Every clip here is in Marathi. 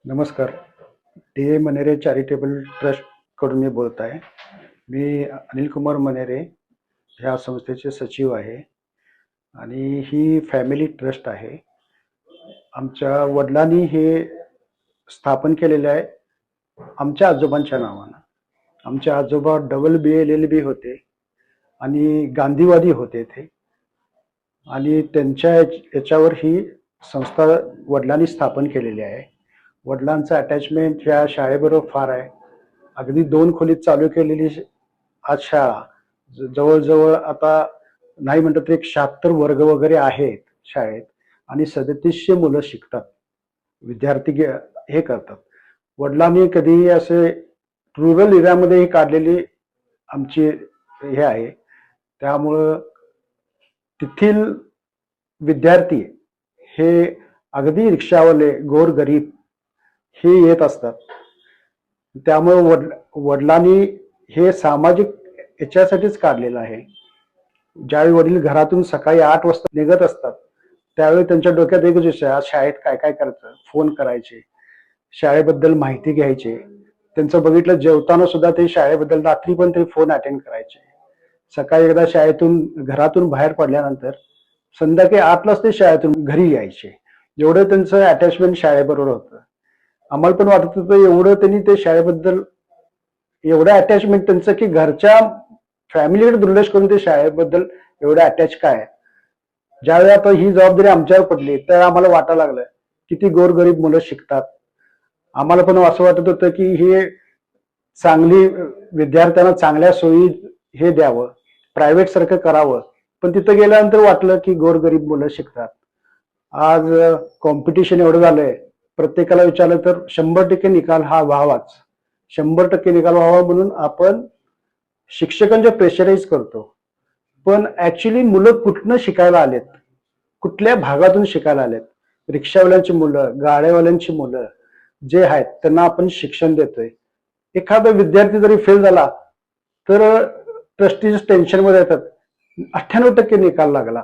नमस्कार. डी. मनेरे चॅरिटेबल ट्रस्ट कडून मी बोलत आहे. मी अनिल कुमार मनेरे ह्या संस्थेचे सचिव आहे आणि ही फॅमिली ट्रस्ट आहे. आमच्या वडिलांनी हे स्थापन केलेलं आहे आमच्या आजोबांच्या नावानं. आमचे आजोबा डबल BLLB होते आणि गांधीवादी होते ते आणि त्यांच्या याच्यावर ही संस्था वडिलांनी स्थापन केलेली आहे. वडिलांचं अटॅचमेंट ह्या शाळेबरोबर फार आहे. अगदी 2 खोलीत चालू केलेली आज शाळा जवळजवळ आता नाही म्हणतात तरी 76 वर्ग वगैरे आहेत शाळेत आणि 3700 मुलं शिकतात. विद्यार्थी हे करतात. वडिलांनी कधीही असे रुरल एरियामध्ये काढलेली आमची हे आहे. त्यामुळं तेथील विद्यार्थी हे अगदी रिक्षावाले गोरगरीब हे येत असतात. त्यामुळे वडिलांनी हे सामाजिक याच्यासाठीच काढलेलं आहे. ज्यावेळी वडील घरातून सकाळी 8 वाजता निघत असतात त्यावेळी त्यांच्या डोक्यात एकच विषय, आज शाळेत काय काय करायचं, फोन करायचे, शाळेबद्दल माहिती घ्यायचे. त्यांचं बघितलं जेवताना सुद्धा ते शाळेबद्दल रात्री पण ते फोन अटेंड करायचे. सकाळी एकदा घरातून बाहेर पडल्यानंतर संध्याकाळी 8लाच ते शाळेतून घरी यायचे. एवढं त्यांचं अटॅचमेंट शाळेबरोबर होतं. आम्हाला पण वाटत होतं एवढं त्यांनी ते शाळेबद्दल एवढं अटॅचमेंट त्यांचं की घरच्या फॅमिलीकडे दुर्लक्ष करून ते शाळेबद्दल एवढं अटॅच काय. ज्यावेळी आता ही जबाबदारी आमच्यावर पडली तर आम्हाला वाटायला लागलं किती गोरगरीब मुलं शिकतात. आम्हाला पण असं वाटत होतं की हे चांगली विद्यार्थ्यांना चांगल्या सोयी हे द्यावं, प्रायव्हेट सारखं करावं. पण तिथं गेल्यानंतर वाटलं की गोरगरीब मुलं शिकतात. आज कॉम्पिटिशन एवढं झालंय, प्रत्येकाला विचारलं तर 100% निकाल हा व्हावाच. 100% निकाल व्हावा म्हणून आपण शिक्षकांच्या प्रेशराईज करतो. पण ऍक्च्युली मुलं कुठनं शिकायला आलेत, कुठल्या भागातून शिकायला आलेत. रिक्षावाल्यांची मुलं, गाड्यावाल्यांची मुलं जे आहेत त्यांना आपण शिक्षण देतोय. एखादा विद्यार्थी जरी फेल झाला तर ट्रस्टीज टेन्शन मध्ये येतात, 98% निकाल लागला.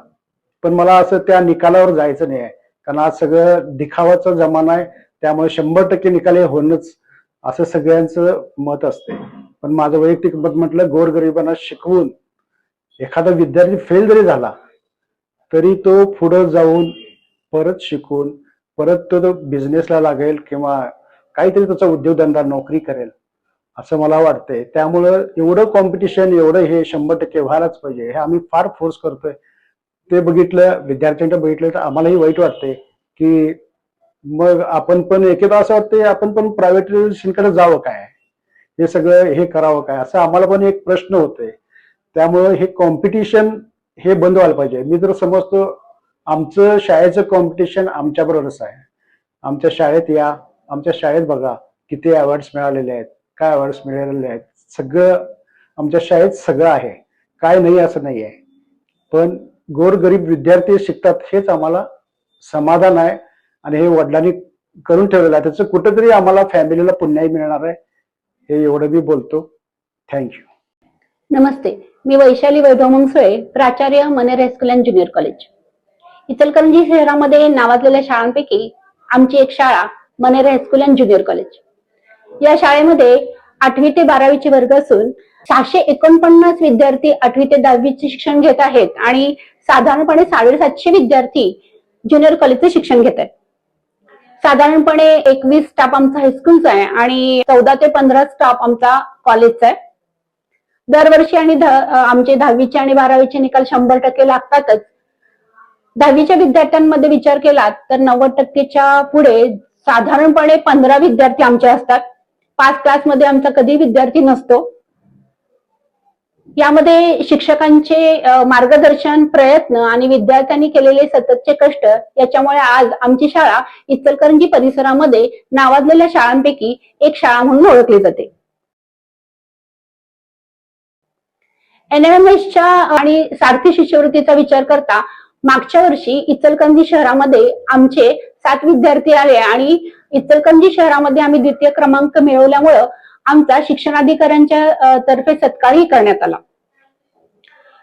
पण मला असं त्या निकालावर जायचं नाही आहे, कारण आज सगळं दिखावाचा जमाना आहे. त्यामुळे 100% निकाल हे होणंच असं सगळ्यांचं मत असते. पण माझं वैयक्तिक मत म्हटलं, गोरगरिबांना शिकवून एखादा विद्यार्थी फेल जरी झाला तरी तो पुढे जाऊन परत शिकून परत तो बिझनेसला लागेल किंवा काहीतरी त्याचा उद्योगधंदा नोकरी करेल असं मला वाटतंय. त्यामुळं एवढं कॉम्पिटिशन, एवढं हे 100% व्हायलाच पाहिजे हे आम्ही फार फोर्स करतोय. ते बघितलं, विद्यार्थ्यांना बघितलं तर आम्हालाही वाईट वाटतंय की मग आपण पण एकेदा असं वाटतंय आपण पण प्रायव्हेट कडे जावं काय, हे सगळं हे करावं काय, असं आम्हाला पण एक प्रश्न होतोय. त्यामुळे हे कॉम्पिटिशन हे बंद व्हायला पाहिजे. मी तर समजतो आमचं शाळेचं कॉम्पिटिशन आमच्या बरोबरच आहे. आमच्या शाळेत या, आमच्या शाळेत बघा किती अवॉर्ड्स मिळालेले आहेत, काय अवॉर्ड्स मिळालेले आहेत. सगळं आमच्या शाळेत सगळं आहे, काय नाही असं नाही आहे. पण गोरगरीब विद्यार्थी शिकतात हेच आम्हाला समाधान आहे आणि हे वडिलांनी करून ठेवलेलं आहे. त्याचं कुठेतरी आम्हाला फॅमिलीला पुण्याही मिळणार आहे, हे एवढं मी बोलतो. थँक्यू. नमस्ते, मी वैशाली वैभव मुंगसुळे, प्राचार्य Maner high school and junior college. Ichalkaranji शहरामध्ये नावाजलेल्या शाळांपैकी आमची एक शाळा Maner high school and junior college. या शाळेमध्ये 8वी ते 12वीचे वर्ग असून 649 विद्यार्थी 8वी ते 10वीचे शिक्षण घेत आहेत आणि साधारणपणे 750 विद्यार्थी ज्युनियर कॉलेजचे शिक्षण घेत आहेत. साधारणपणे 21 स्टाफ आमचा हायस्कूलचा आहे आणि 14 ते 15 स्टाफ आमचा कॉलेजचा आहे. दरवर्षी आणि आमचे 10वीचे आणि 12वीचे निकाल 100% लागतातच. 10वीच्या विद्यार्थ्यांमध्ये विचार केला तर 90%च्या पुढे साधारणपणे 15 विद्यार्थी आमचे असतात. 5 क्लासमध्ये आमचा कधी विद्यार्थी नसतो. यामध्ये शिक्षकांचे मार्गदर्शन, प्रयत्न आणि विद्यार्थ्यांनी केलेले सततचे कष्ट याच्यामुळे आज आमची शाळा इचलकरंजी परिसरामध्ये नावाजलेल्या शाळांपैकी एक शाळा म्हणून ओळखली जाते. NMMSच्या आणि सारथी शिष्यवृत्तीचा विचार करता मागच्या वर्षी इचलकरंजी शहरामध्ये आमचे 7 विद्यार्थी आले आणि इचलकरंजी शहरामध्ये आम्ही द्वितीय क्रमांक मिळवल्यामुळं आमचा शिक्षणाधिकाऱ्यांच्या तर्फे सत्कारही करण्यात आला.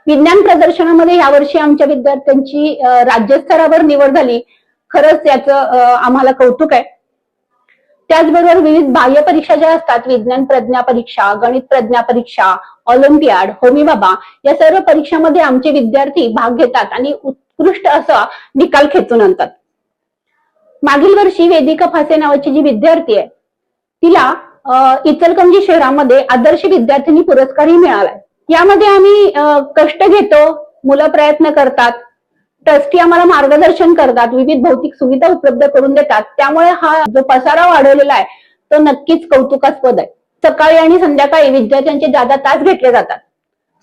विज्ञान प्रदर्शनामध्ये यावर्षी आमच्या विद्यार्थ्यांची राज्यस्तरावर निवड झाली. खरंच याचं आम्हाला कौतुक आहे. त्याचबरोबर विविध बाह्य परीक्षा ज्या असतात, विज्ञान प्रज्ञा परीक्षा, गणित प्रज्ञा परीक्षा, ऑलिम्पियाड, होमी बाबा, या सर्व परीक्षांमध्ये आमचे विद्यार्थी भाग घेतात आणि उत्कृष्ट असा निकाल खेचून आणतात. मागील वर्षी वेदिका फासे नावाची जी विद्यार्थी आहे, तिला इचलकरंजी शहरामध्ये आदर्श विद्यार्थिनी पुरस्कारही मिळालाय. यामध्ये आम्ही कष्ट घेतो, मुलं प्रयत्न करतात, ट्रस्टी आम्हाला मार्गदर्शन करतात, विविध भौतिक सुविधा उपलब्ध करून देतात. त्यामुळे हा जो पसारा वाढवलेला आहे तो नक्कीच कौतुकास्पद आहे. सकाळी आणि संध्याकाळी विद्यार्थ्यांचे जादा तास घेतले जातात.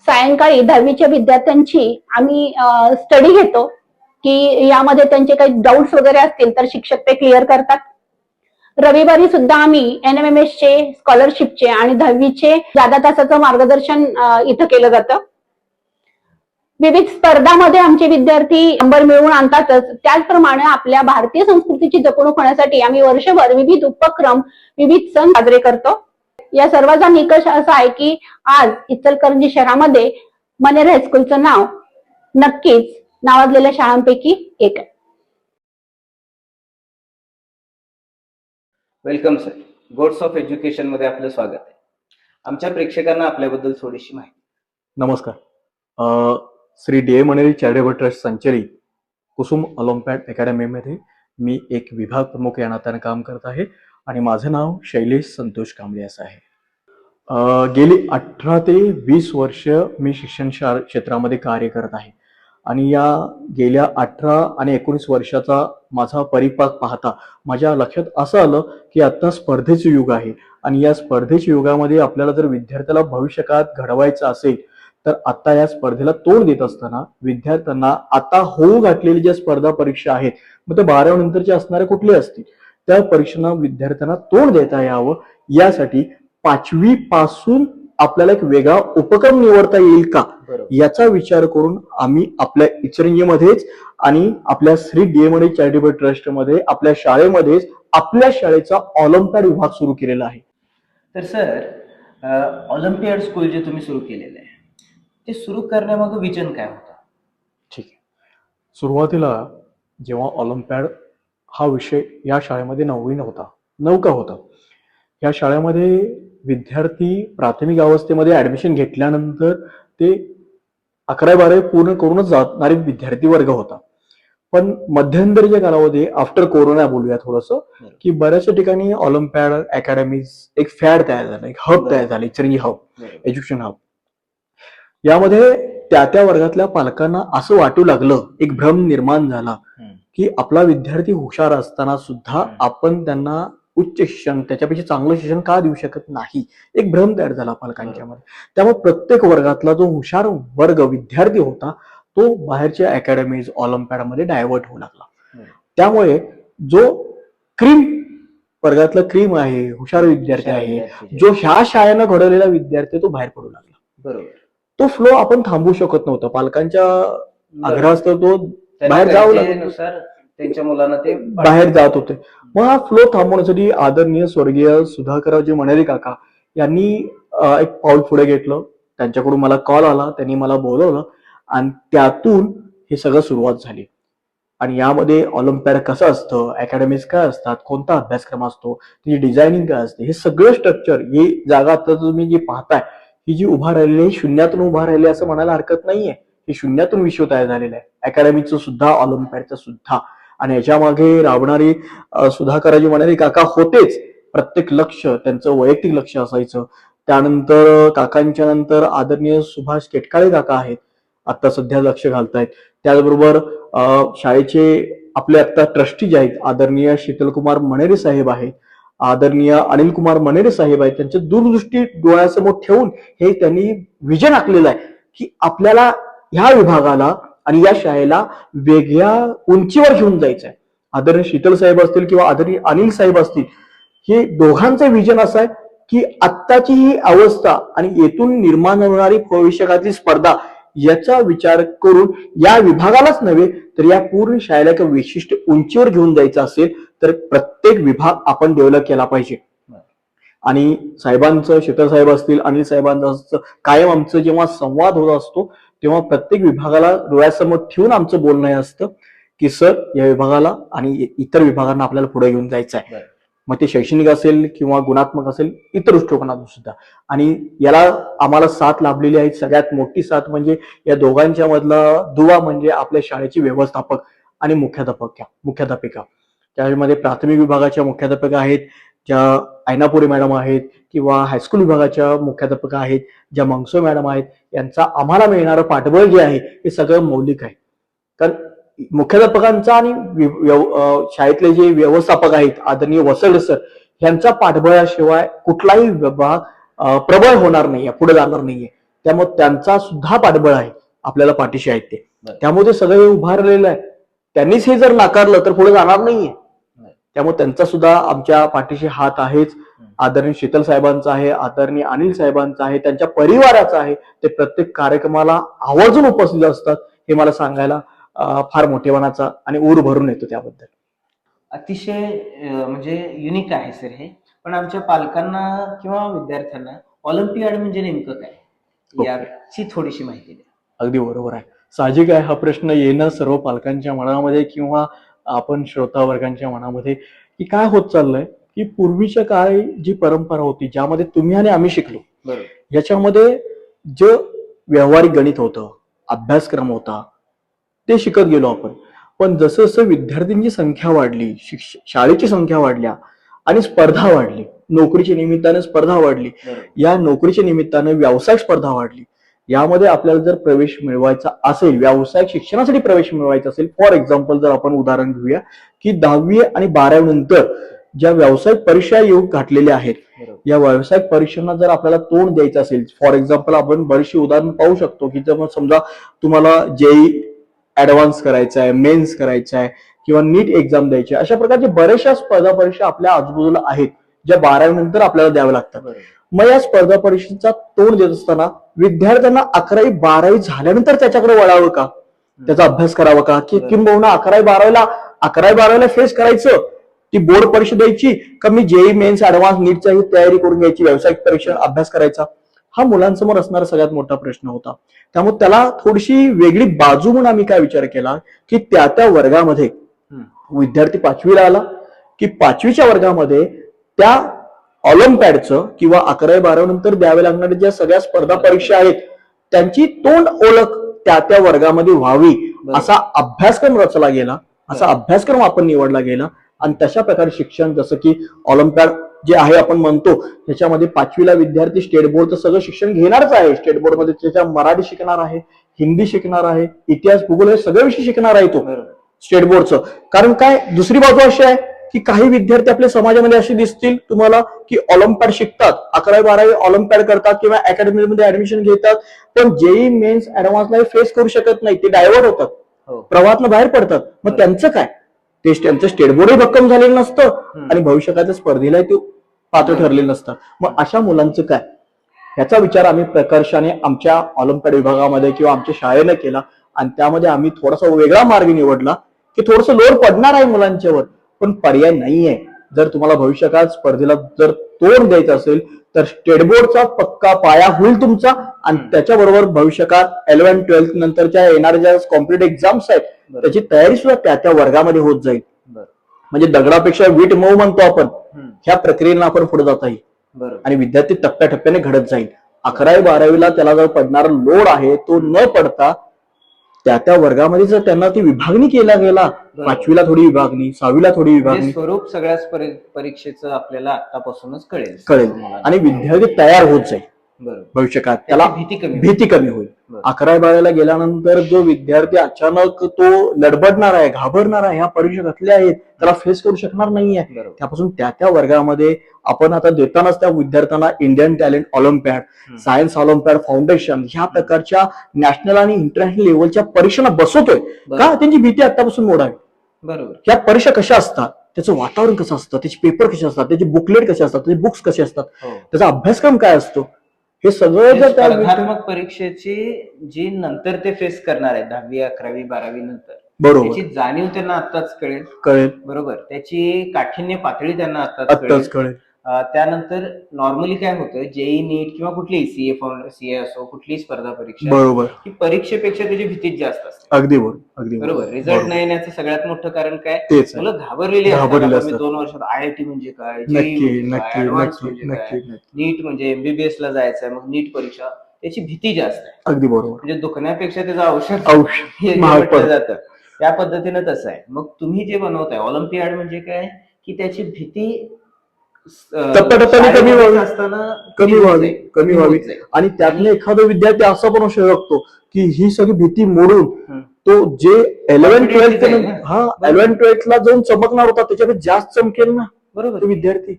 सायंकाळी 10वीच्या विद्यार्थ्यांची आम्ही स्टडी घेतो की यामध्ये त्यांचे काही डाऊट्स वगैरे असतील तर शिक्षक ते क्लिअर करतात. रविवारी सुद्धा आम्ही NMMS चे, स्कॉलरशिपचे आणि 10वीचे जादा तासाचं मार्गदर्शन इथं केलं जातं. विविध स्पर्धामध्ये आमचे विद्यार्थी नंबर मिळवून आणतातच. त्याचप्रमाणे आपल्या भारतीय संस्कृतीची जपणूक होण्यासाठी आम्ही वर्षभर विविध उपक्रम, विविध सण साजरे करतो. या सर्वांचा निकष असा आहे की आज इचलकरंजी शहरामध्ये मनेर हायस्कूलचं नाव नक्कीच नावाजलेल्या शाळांपैकी एक आहे. Welcome sir. Gods of education मध्ये आपलं स्वागत आहे. आमच्या प्रेक्षकांना आपल्याबद्दल थोडीशी माहिती. नमस्कार. Shri D A Manere charitable trust संचलित कुसुम ऑलिम्पियाड अकॅडमीमध्ये मी एक विभाग प्रमुख या नात्याने काम करत आहे आणि माझं नाव शैलेश संतोष कांबळे असं आहे. गेली 18 ते 20 वर्ष मी शिक्षण क्षेत्रामध्ये कार्य करत आहे आणि या गेल्या 18 आणि 19 वर्षाचा माझा परिपाक पाहता माझ्या लक्षात असं आलं की आता स्पर्धेचं युग आहे आणि या स्पर्धेच्या युगामध्ये आपल्याला जर विद्यार्थ्याला भविष्यकाळात घडवायचं असेल तर आता या स्पर्धेला तोंड देत असताना विद्यार्थ्यांना आता होऊ घातलेल्या ज्या स्पर्धा परीक्षा आहेत, मग त्या 12वी नंतरच्या असणाऱ्या कुठले असतील, त्या परीक्षांना विद्यार्थ्यांना तोंड देता यावं यासाठी 5वी पासून आपल्याला एक वेगळा उपक्रम निवडता येईल का याचा विचार करून आम्ही आपल्या इचलकरंजीमध्येच आणि आपल्या Shri D A Manere charitable trust मध्ये आपल्या शाळेमध्येच आपल्या शाळेचा ऑलिम्पियाड विभाग सुरू केलेला आहे. तर सर, ऑलिम्पियाड स्कूल जे तुम्ही सुरू केलेलं आहे ते सुरू करण्यामागं विजन काय होतं? ठीक आहे. सुरुवातीला जेव्हा ऑलिम्पियाड हा विषय या शाळेमध्ये नवका होता. या शाळेमध्ये विद्यार्थी प्राथमिक अवस्थेमध्ये ऍडमिशन घेतल्यानंतर ते 11वी-12वी पूर्ण करूनच जाणारे विद्यार्थी वर्ग होता. पण मध्यंतरीच्या कालावधी आफ्टर कोरोना बोलूया थोडंसं की बऱ्याचशा ठिकाणी ऑलिम्पियाड अकॅडमीज एक फॅड तयार झालं, एक हब तयार झालं, इचलकरंजी हब, एज्युकेशन हब. यामध्ये त्या वर्गातल्या पालकांना असं वाटू लागलं, एक भ्रम निर्माण झाला की आपला विद्यार्थी हुशार असताना सुद्धा आपण त्यांना उच्च शिक्षण, त्याच्यापेक्षा चांगलं शिक्षण का देऊ शकत नाही, एक भ्रम तयार झाला पालकांच्या मध्ये. त्यामुळे प्रत्येक वर्गातला जो हुशार वर्ग विद्यार्थी होता तो बाहेरच्या अकॅडमीज, ऑलिम्पियाडमध्ये डायव्हर्ट होऊ लागला. त्यामुळे जो वर्गातला क्रीम आहे, हुशार विद्यार्थी आहे, जो ह्या शाळेनं घडवलेला विद्यार्थी तो बाहेर पडू लागला. बरोबर. तो फ्लो आपण थांबवू शकत नव्हता. पालकांच्या आग्रहास्तव तो बाहेर जाऊ लागला, त्यांच्या मुलांना ते बाहेर जात होते. मग हा फ्लो थांबवण्यासाठी आदरणीय स्वर्गीय सुधाकररावजी मनेरे काका यांनी एक पाऊल पुढे घेतलं. त्यांच्याकडून मला कॉल आला, त्यांनी मला बोलवलं आणि त्यातून हे सगळं सुरुवात झाली. आणि यामध्ये ऑलिम्पियाड कसं असतं, अकॅडमीज काय असतात, कोणता अभ्यासक्रम असतो, त्याची डिझायनिंग काय असते, हे सगळं स्ट्रक्चर, ही जागा आता तुम्ही जी पाहताय ही जी उभा राहिलेली आहे शून्यातून उभा राहिली असं म्हणायला हरकत नाहीये. हे शून्यातून विश्व तयार झालेलं आहे, अकॅडमीचं सुद्धा, ऑलिम्पियाडचं सुद्धा. आणि याच्या मागे राबणारी सुधाकररावजी मनेरे काका होतेच. प्रत्येक लक्ष त्यांचं वैयक्तिक लक्ष असायचं. त्यानंतर काकांच्या नंतर आदरणीय सुभाष केटकाळे काका आहेत, आता सध्या लक्ष घालतायत. त्याचबरोबर शाळेचे आपले आता ट्रस्टी जे आहेत आदरणीय शीतलकुमार मनेरे साहेब आहेत, आदरणीय अनिल कुमार मनेरे साहेब आहेत. त्यांच्या दूरदृष्टी डोळ्यासमोर ठेवून हे त्यांनी विजन आखलेलं आहे की आपल्याला ह्या विभागाला आणि या शाळेला वेगळ्या उंचीवर घेऊन जायचं आहे. आदरणीय शीतल साहेब असतील किंवा आदरणीय अनिल साहेब असतील, हे दोघांचं विजन असं आहे की आत्ताची ही अवस्था आणि येथून निर्माण होणारी भविष्यकाळातली स्पर्धा याचा विचार करून या विभागालाच नव्हे तर या पूर्ण शाळेला एका विशिष्ट उंचीवर घेऊन जायचं असेल तर प्रत्येक विभाग आपण डेव्हलप केला पाहिजे. आणि साहेबांचं, शीतल साहेब असतील, अनिल साहेबांचं कायम आमचं जेव्हा संवाद होत असतो तेव्हा प्रत्येक विभागाला डोळ्यासमोर ठेवून आमचं बोलणं असतं की सर, या विभागाला आणि इतर विभागांना आपल्याला पुढे घेऊन जायचं आहे. मग ते शैक्षणिक असेल किंवा गुणात्मक असेल, इतर दृष्टिकोनातून सुद्धा. आणि याला आम्हाला साथ लाभलेली आहे. सगळ्यात मोठी साथ म्हणजे या दोघांच्या मधला दुवा म्हणजे आपल्या शाळेची व्यवस्थापक आणि मुख्याध्यापिका. त्यामध्ये प्राथमिक विभागाच्या मुख्याध्यापिका आहेत ज्या ऐनापुरे मॅडम आहेत, किंवा हायस्कूल विभागाच्या मुख्याध्यापिका आहेत ज्या मंगसो मॅडम आहेत. यांचा आम्हाला मिळणारं पाठबळ जे आहे हे सगळं मौलिक आहे. कारण मुख्याध्यापकांचा आणि शाळेतले जे व्यवस्थापक आहेत आदरणीय वसळे सर, यांचा पाठबळाशिवाय कुठलाही विभाग प्रबळ होणार नाहीये, पुढे जाणार नाहीये. त्यामुळे त्यांचा सुद्धा पाठबळ आहे, आपल्याला पाठीशी आहेत ते. त्यामुळे ते सगळे उभारलेलं आहे. त्यांनीच हे जर नाकारलं तर पुढे जाणार नाहीये. त्यामुळे त्यांचा सुद्धा आमच्या पाठीशी हात आहेच. आदरणीय शीतल साहेबांचा आहे, आदरणीय अनिल साहेबांचा आहे, त्यांच्या परिवाराचा आहे. ते प्रत्येक कार्यक्रमाला आवर्जून उपस्थित असतात. हे मला सांगायला फार मोठेपणाचा आणि ऊर भरून येतो त्याबद्दल. अतिशय म्हणजे युनिक आहे सर हे. पण आमच्या पालकांना किंवा विद्यार्थ्यांना ऑलिम्पियाड म्हणजे नेमकं काय याची थोडीशी माहिती द्या. अगदी बरोबर आहे. साहजिक आहे हा प्रश्न येणं सर्व पालकांच्या मनामध्ये किंवा आपण श्रोता वर्गांच्या मनामध्ये, की काय होत चाललंय, की पूर्वीच्या काळी जी परंपरा होती ज्यामध्ये तुम्ही आणि आम्ही शिकलो, बरोबर, याच्यामध्ये जे व्यावहारिक गणित होतं, अभ्यासक्रम होता, ते शिकत गेलो आपण. पण जसं जसं विद्यार्थ्यांची संख्या वाढली, शाळेची संख्या वाढल्या आणि स्पर्धा वाढली, नोकरीच्या निमित्ताने स्पर्धा वाढली, या नोकरीच्या निमित्ताने व्यावसायिक स्पर्धा वाढली. यामध्ये आपल्याला जर प्रवेश मिळवायचा असेल, व्यावसायिक शिक्षणासाठी प्रवेश मिळवायचा असेल, फॉर एक्झाम्पल जर आपण उदाहरण घेऊया की 10वी आणि 12वी नंतर ज्या व्यावसायिक परीक्षा येऊ घातलेल्या आहेत, या व्यावसायिक परीक्षांना जर आपल्याला तोंड द्यायचं असेल, फॉर एक्झाम्पल आपण बरीचशी उदाहरण पाहू शकतो की जर समजा तुम्हाला जेई ऍडव्हान्स करायचं आहे, मेन्स करायचं आहे किंवा नीट एक्झाम द्यायची आहे, अशा प्रकारच्या बऱ्याचशा स्पर्धा परीक्षा आपल्या आजूबाजूला आहेत ज्या 12वी नंतर आपल्याला द्याव्या लागतात. मग या स्पर्धा परीक्षेचा तोंड देत असताना विद्यार्थ्यांना 11वी 12वी झाल्यानंतर त्याच्याकडे वळावं का, त्याचा अभ्यास करावा का, की किंबहुना 11वी 12वीला फेस करायचं, ती बोर्ड परीक्षा द्यायची का, मी जेई मेन्स ऍडव्हान्स नीटची तयारी करून घ्यायची, व्यावसायिक परीक्षा अभ्यास करायचा, हा मुलांसमोर असणारा सगळ्यात मोठा प्रश्न होता. त्यामुळे त्याला थोडीशी वेगळी बाजू म्हणून आम्ही काय विचार केला की त्या वर्गामध्ये विद्यार्थी 5वीला आला की 5वीच्या वर्गामध्ये त्या ऑलिम्पियाडचं किंवा 11वी 12वी नंतर द्यावे लागणाऱ्या ज्या सगळ्या स्पर्धा परीक्षा आहेत त्यांची तोंड ओळख त्या वर्गामध्ये व्हावी, असा अभ्यासक्रम रचला गेला, असा अभ्यासक्रम आपण निवडला गेला. आणि तशा प्रकारे शिक्षण, जसं की ऑलिम्पियाड जे आहे आपण म्हणतो, त्याच्यामध्ये 5वीला विद्यार्थी स्टेट बोर्डचं सगळं शिक्षण घेणारच आहे. स्टेट बोर्डमध्ये त्याच्या मराठी शिकणार आहे, हिंदी शिकणार आहे, इतिहास भूगोल हे सगळे विषय शिकणार आहे तो स्टेट बोर्डचं. कारण काय, दुसरी बाजू अशी आहे की काही विद्यार्थी आपल्या समाजामध्ये असे दिसतील तुम्हाला की ऑलिम्पियाड शिकतात, 11वी 12वी ऑलिम्पियाड करतात किंवा अकॅडमीमध्ये ऍडमिशन घेतात, पण जेई मेन्स ऍडव्हान्सला फेस करू शकत नाही, ते डायव्हर्ट होतात, प्रवाहातनं बाहेर पडतात. मग त्यांचं काय, ते त्यांचं स्टेट बोर्डही भक्कम झालेलं नसतं आणि भविष्याच्या स्पर्धेलाही ते पात्र ठरलेलं नसतं. मग अशा मुलांचं काय, याचा विचार आम्ही प्रकर्षाने आमच्या ऑलिम्पियाड विभागामध्ये किंवा आमच्या शाळेने केला. आणि त्यामध्ये आम्ही थोडासा वेगळा मार्ग निवडला की थोडंसं लोड पडणार आहे मुलांच्यावर, पण पर्याय नाहीये. जर तुम्हाला भविष्यकाळात स्पर्धेला जर तोंड द्यायचं असेल तर स्टेट बोर्डचा पक्का पाया होईल तुमचा. आणि त्याच्याबरोबर भविष्यकाळात 11th 12th नंतरच्या येणाऱ्या ज्या कॉम्पिटेटिव्ह एक्झाम्स आहेत त्याची तयारी सुद्धा त्या वर्गामध्ये होत जाईल. म्हणजे दगडापेक्षा वीट मऊ म्हणतो आपण, ह्या प्रक्रियेला आपण पुढे जाता येईल आणि विद्यार्थी टप्प्याटप्प्याने घडत जाईल. 11वी 12वीला त्याला जर पडणारा लोड आहे तो न पडता त्या वर्गामध्ये जर त्यांना ती विभागणी केला गेला, 5वीला थोडी विभागणी, 6वीला थोडी विभागणी, स्वरूप सगळ्याच परीक्षेचं आपल्याला आतापासूनच कळेल आणि विद्यार्थी तयार होत जाईल. भविष्यकाळात त्याला भीती कमी होईल. 11वी 12वीला गेल्यानंतर जो विद्यार्थी अचानक तो लडबडणार आहे, घाबरणार आहे, ह्या परीक्षा घातल्या आहेत, त्याला फेस करू शकणार नाहीये. त्यापासून त्या वर्गामध्ये आपण आता देतानाच त्या विद्यार्थ्यांना Indian talent Olympiad, science Olympiad foundation ह्या प्रकारच्या नॅशनल आणि इंटरनॅशनल लेवलच्या परीक्षांना बसवतोय का, त्यांची भीती आतापासून मोडावी. बरोबर, ह्या परीक्षा कशा असतात, त्याचं वातावरण कसं असतं, त्याचे पेपर कसे असतात, त्याचे बुकलेट कसे असतात, त्याचे बुक्स कसे असतात, त्याचा अभ्यासक्रम काय असतो, हे सगळं जर त्या स्पर्धात्मक परीक्षेची जी नंतर ते फेस करणार आहे 10वी 11वी 12वी नंतर, बरोबर, त्याची जाणीव त्यांना आताच कळेल. बरोबर, त्याची काठिण्य पातळी त्यांना आताच कळेल. त्यानंतर नॉर्मली काय होतं, जेई नीट किंवा कुठलीही सीए असो, कुठलीही स्पर्धा परीक्षा, बरोबर, ही परीक्षेपेक्षा त्याची भीतीच जास्त असते. अगदी बरोबर, अगदी बरोबर. रिझल्ट नाही येण्याचं सगळ्यात मोठं कारण काय, तेच आहे. मुलं घाबरलेली घाबरलेली असतात. मी असतात. 2 वर्षात IIT म्हणजे काय, नक्की जेई म्हणजे काय, नक्की ऍडव्हान्स नक्की म्हणजे काय, नक्की नक्की नीट म्हणजे MBBS ला जायचंय, मग नीट परीक्षा, त्याची भीती जास्त आहे. अगदी बरोबर. म्हणजे दुखण्यापेक्षा त्याचं औषध औषध हे महाग म्हटलं पडतं. जातं. त्या पद्धतीनं तसं आहे. मग तुम्ही जे बनवताय ऑलिम्पियाड म्हणजे काय, की त्याची भीती टप्प्याटप्प्याने कमी शाळेमध्ये व्हावी, असताना कमी होत व्हावी, जाईल, कमी होत व्हावी. जाईल. आणि त्यातनं एखादा विद्यार्थी असा पण असू शकतो की ही सगळी भीती मोडून हम्म. तो जे 11 Confidently 12th जाईल ना. हा बरोबर. 11 12th ला जाऊन चमकणार होता त्याच्यापेक्षा जास्त चमकेल ना बरोबर. तो विद्यार्थी.